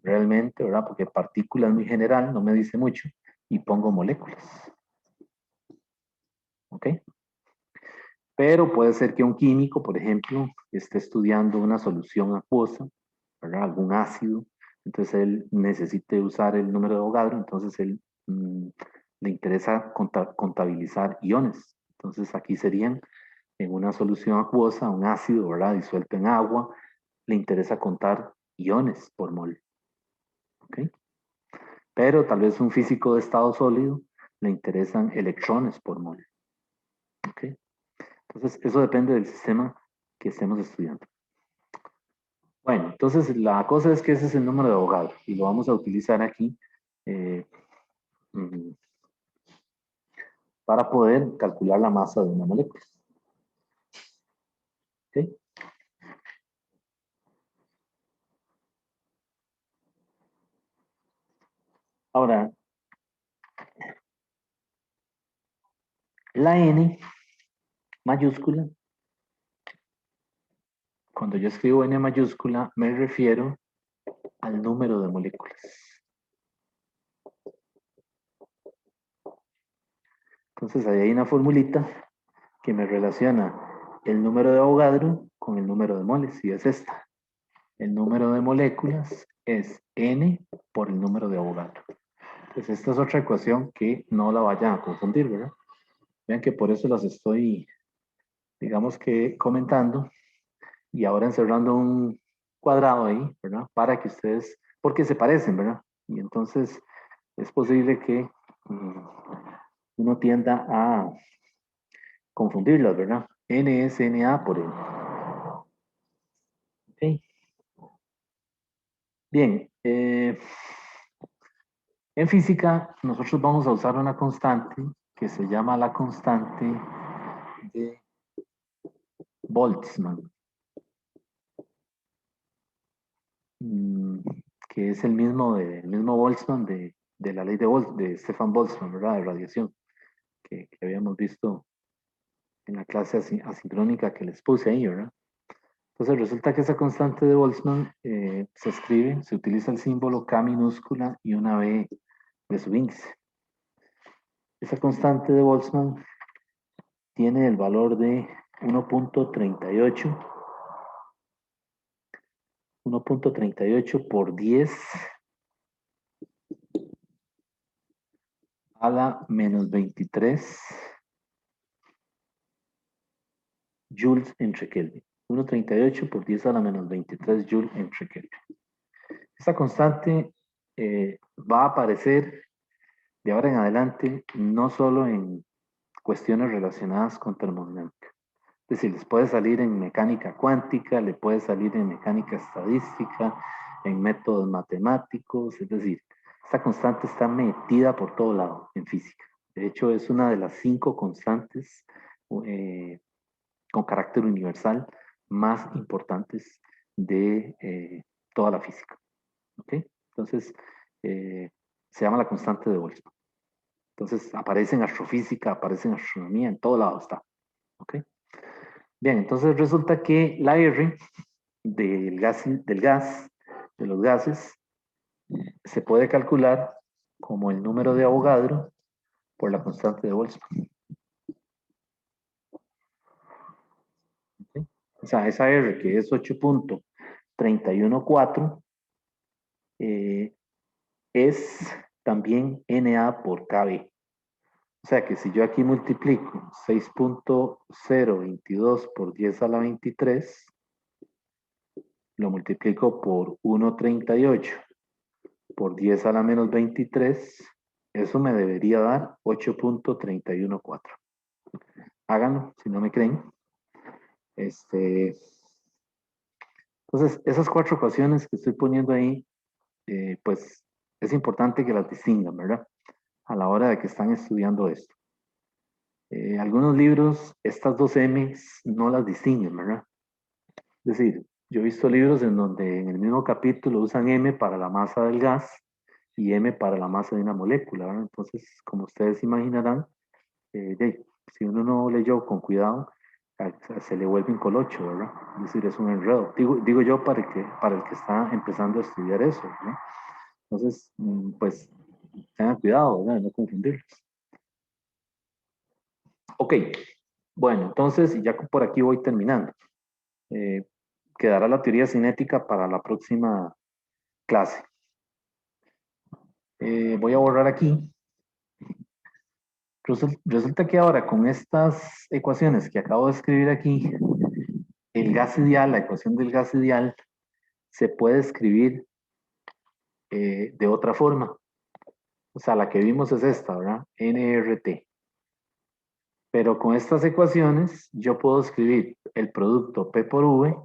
realmente, ¿verdad? Porque partícula es muy general, no me dice mucho, y pongo moléculas. ¿Ok? Pero puede ser que un químico, por ejemplo, esté estudiando una solución acuosa, ¿verdad? Algún ácido, entonces él necesite usar el número de Avogadro, entonces él le interesa contabilizar iones. Entonces aquí serían en una solución acuosa, un ácido, ¿verdad? Disuelto en agua, le interesa contar iones por mol. ¿Ok? Pero tal vez un físico de estado sólido le interesan electrones por mol. ¿Ok? Entonces, eso depende del sistema que estemos estudiando. Bueno, entonces la cosa es que ese es el número de Avogadro y lo vamos a utilizar aquí mm, para poder calcular la masa de una molécula. ¿Ok? Ahora, la N mayúscula, cuando yo escribo N mayúscula, me refiero al número de moléculas. Entonces, ahí hay una formulita que me relaciona el número de Avogadro con el número de moles, y es esta. El número de moléculas es N por el número de Avogadro. Pues esta es otra ecuación que no la vayan a confundir, ¿verdad? Vean que por eso las estoy, digamos que comentando y ahora encerrando un cuadrado ahí, ¿verdad? Para que ustedes porque se parecen, ¿verdad? Y entonces es posible que uno tienda a confundirlas, ¿verdad? N es NA por N. Ok. Bien, en física nosotros vamos a usar una constante que se llama la constante de Boltzmann, que es el mismo Boltzmann de la ley de Stefan Boltzmann, ¿verdad? De radiación, que habíamos visto en la clase asincrónica que les puse ahí, ¿verdad? Entonces resulta que esa constante de Boltzmann se utiliza el símbolo K minúscula y una B de subíndice. Esa constante de Boltzmann tiene el valor de 1.38 por 10 a la menos 23 joules entre Kelvin. 1.38 por 10 a la menos 23 joules entre Kelvin. Esta constante va a aparecer de ahora en adelante no solo en cuestiones relacionadas con termodinámica. Es decir, les puede salir en mecánica cuántica, le puede salir en mecánica estadística, en métodos matemáticos, es decir, esta constante está metida por todo lado en física. De hecho, es una de las 5 constantes con carácter universal más importantes de toda la física. ¿Ok? Entonces, se llama la constante de Boltzmann. Entonces, aparece en astrofísica, aparece en astronomía, en todo lado está. ¿Ok? Bien, entonces resulta que la R de los gases, se puede calcular como el número de Avogadro por la constante de Boltzmann. ¿Okay? O sea, esa R que es 8.314 es también NA por KB. O sea que si yo aquí multiplico 6.022 por 10 a la 23, lo multiplico por 1.38 por 10 a la menos 23, eso me debería dar 8.314. Háganlo si no me creen. Entonces, esas 4 ecuaciones que estoy poniendo ahí, pues es importante que las distingan, ¿verdad? A la hora de que están estudiando esto. Algunos libros, estas 2 M's no las distinguen, ¿verdad? Es decir, yo he visto libros en donde en el mismo capítulo usan M para la masa del gas y M para la masa de una molécula, ¿verdad? Entonces, como ustedes imaginarán, si uno no leyó con cuidado, se le vuelve un colocho, ¿verdad? Es decir, es un enredo. Digo yo para el que está empezando a estudiar eso, ¿no? Entonces, pues, tengan cuidado, ¿verdad? De no confundirlos. Ok, bueno, entonces, ya por aquí voy terminando. Quedará la teoría cinética para la próxima clase. Voy a borrar aquí. Resulta que ahora con estas ecuaciones que acabo de escribir aquí, el gas ideal, la ecuación del gas ideal, se puede escribir de otra forma. O sea, la que vimos es esta, ¿verdad? nRT. Pero con estas ecuaciones yo puedo escribir el producto P por V,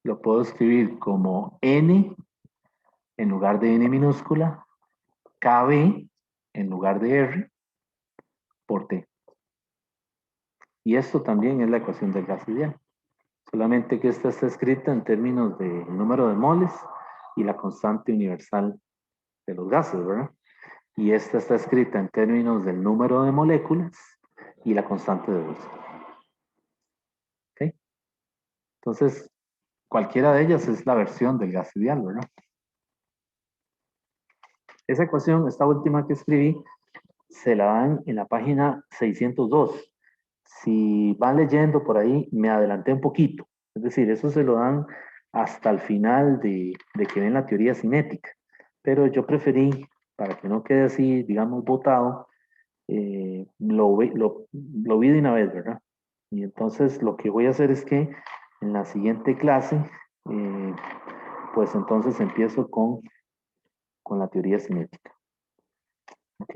lo puedo escribir como N en lugar de N minúscula, KB en lugar de R por T. Y esto también es la ecuación del gas ideal. Solamente que esta está escrita en términos del número de moles y la constante universal de los gases, ¿verdad? Y esta está escrita en términos del número de moléculas y la constante de Boltzmann. ¿Ok? Entonces, cualquiera de ellas es la versión del gas ideal, ¿verdad? Esa ecuación, esta última que escribí, se la dan en la página 602. Si van leyendo por ahí, me adelanté un poquito. Es decir, eso se lo dan hasta el final de que ven la teoría cinética. Pero yo preferí, para que no quede así, digamos, botado, lo vi de una vez, ¿verdad? Y entonces lo que voy a hacer es que en la siguiente clase, pues entonces empiezo con con la teoría cinética. ¿Ok?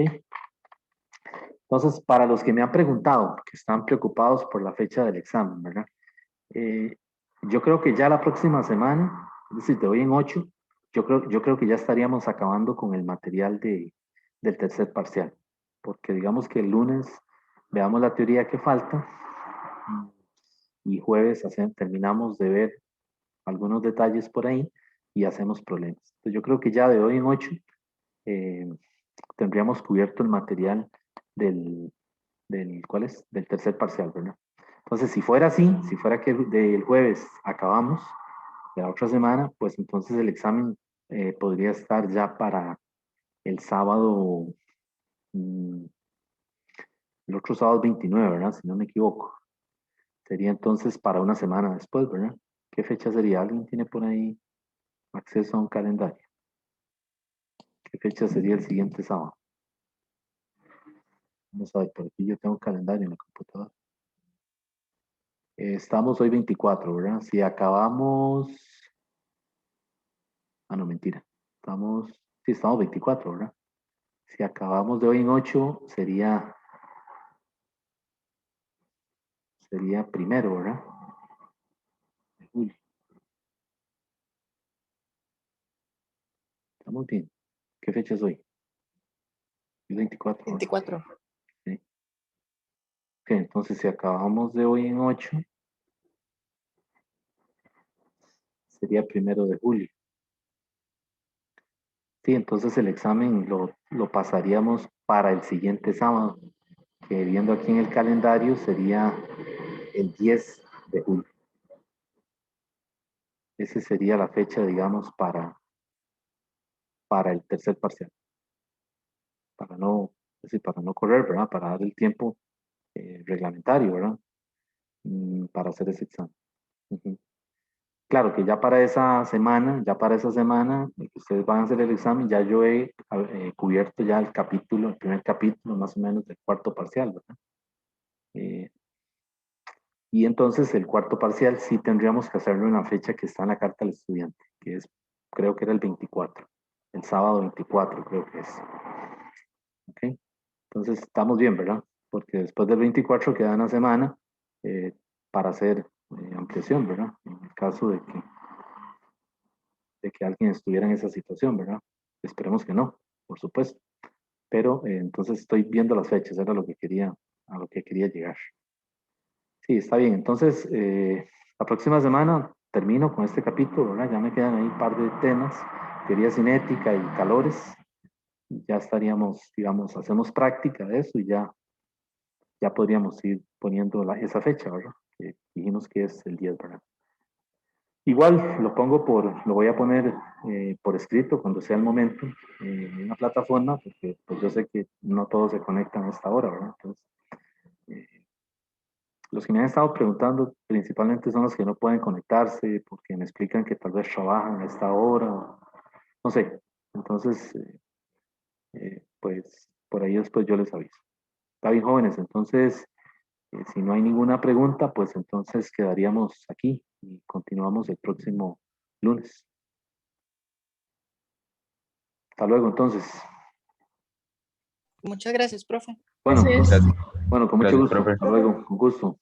Entonces, para los que me han preguntado, que están preocupados por la fecha del examen, ¿verdad? Yo creo que ya la próxima semana, es decir, de hoy en 8, yo creo que ya estaríamos acabando con el material del tercer parcial, porque digamos que el lunes veamos la teoría que falta y jueves terminamos de ver algunos detalles por ahí y hacemos problemas. Entonces yo creo que ya de hoy en 8 tendríamos cubierto el material ¿cuál es? Del tercer parcial, ¿verdad? Entonces, si fuera así, si fuera que del jueves acabamos, de la otra semana, pues entonces el examen podría estar ya para el sábado, el otro sábado 29, ¿verdad? Si no me equivoco. Sería entonces para una semana después, ¿verdad? ¿Qué fecha sería? ¿Alguien tiene por ahí acceso a un calendario? ¿Qué fecha sería el siguiente sábado? Vamos a ver, por aquí yo tengo un calendario en la computadora. Estamos hoy 24, ¿verdad? Si acabamos... Ah, no, mentira. Sí, estamos 24, ¿verdad? Si acabamos de hoy en 8, sería primero, ¿verdad? De julio. Estamos bien. ¿Qué fecha es hoy? El 24, ¿verdad? 24. Sí. Ok, entonces si acabamos de hoy en 8, sería primero de julio. Sí, entonces el examen lo pasaríamos para el siguiente sábado, que viendo aquí en el calendario sería el 10 de julio. Esa sería la fecha, digamos, para el tercer parcial. Para no, es decir, para no correr, ¿verdad? Para dar el tiempo reglamentario, ¿verdad? Para hacer ese examen. Ujú. Claro que ya para esa semana, que ustedes van a hacer el examen, ya yo he cubierto ya el primer capítulo más o menos del cuarto parcial, ¿verdad? Y entonces el cuarto parcial sí tendríamos que hacerlo en la fecha que está en la carta del estudiante, que es, creo que era el 24, el sábado 24 creo que es. ¿Ok? Entonces estamos bien, ¿verdad? Porque después del 24 queda una semana para hacer ampliación, ¿verdad? En el caso de que alguien estuviera en esa situación, ¿verdad? Esperemos que no, por supuesto. Pero entonces estoy viendo las fechas, era a lo que quería llegar. Sí, está bien. Entonces, la próxima semana termino con este capítulo, ¿verdad? Ya me quedan ahí un par de temas, teoría cinética y calores. Ya estaríamos, digamos, hacemos práctica de eso y ya podríamos ir poniendo esa fecha, ¿verdad? Que dijimos que es el 10, ¿verdad? Igual lo voy a poner por escrito cuando sea el momento en una plataforma, porque pues yo sé que no todos se conectan a esta hora, ¿verdad? Entonces, eh, los que me han estado preguntando principalmente son los que no pueden conectarse porque me explican que tal vez trabajan a esta hora, no sé. Entonces, pues por ahí después yo les aviso. Está bien, jóvenes, entonces, si no hay ninguna pregunta, pues entonces quedaríamos aquí y continuamos el próximo lunes. Hasta luego, entonces. Muchas gracias, profe. Bueno, Gracias. bueno, con mucho Gracias, gusto. profe. Hasta luego, con gusto.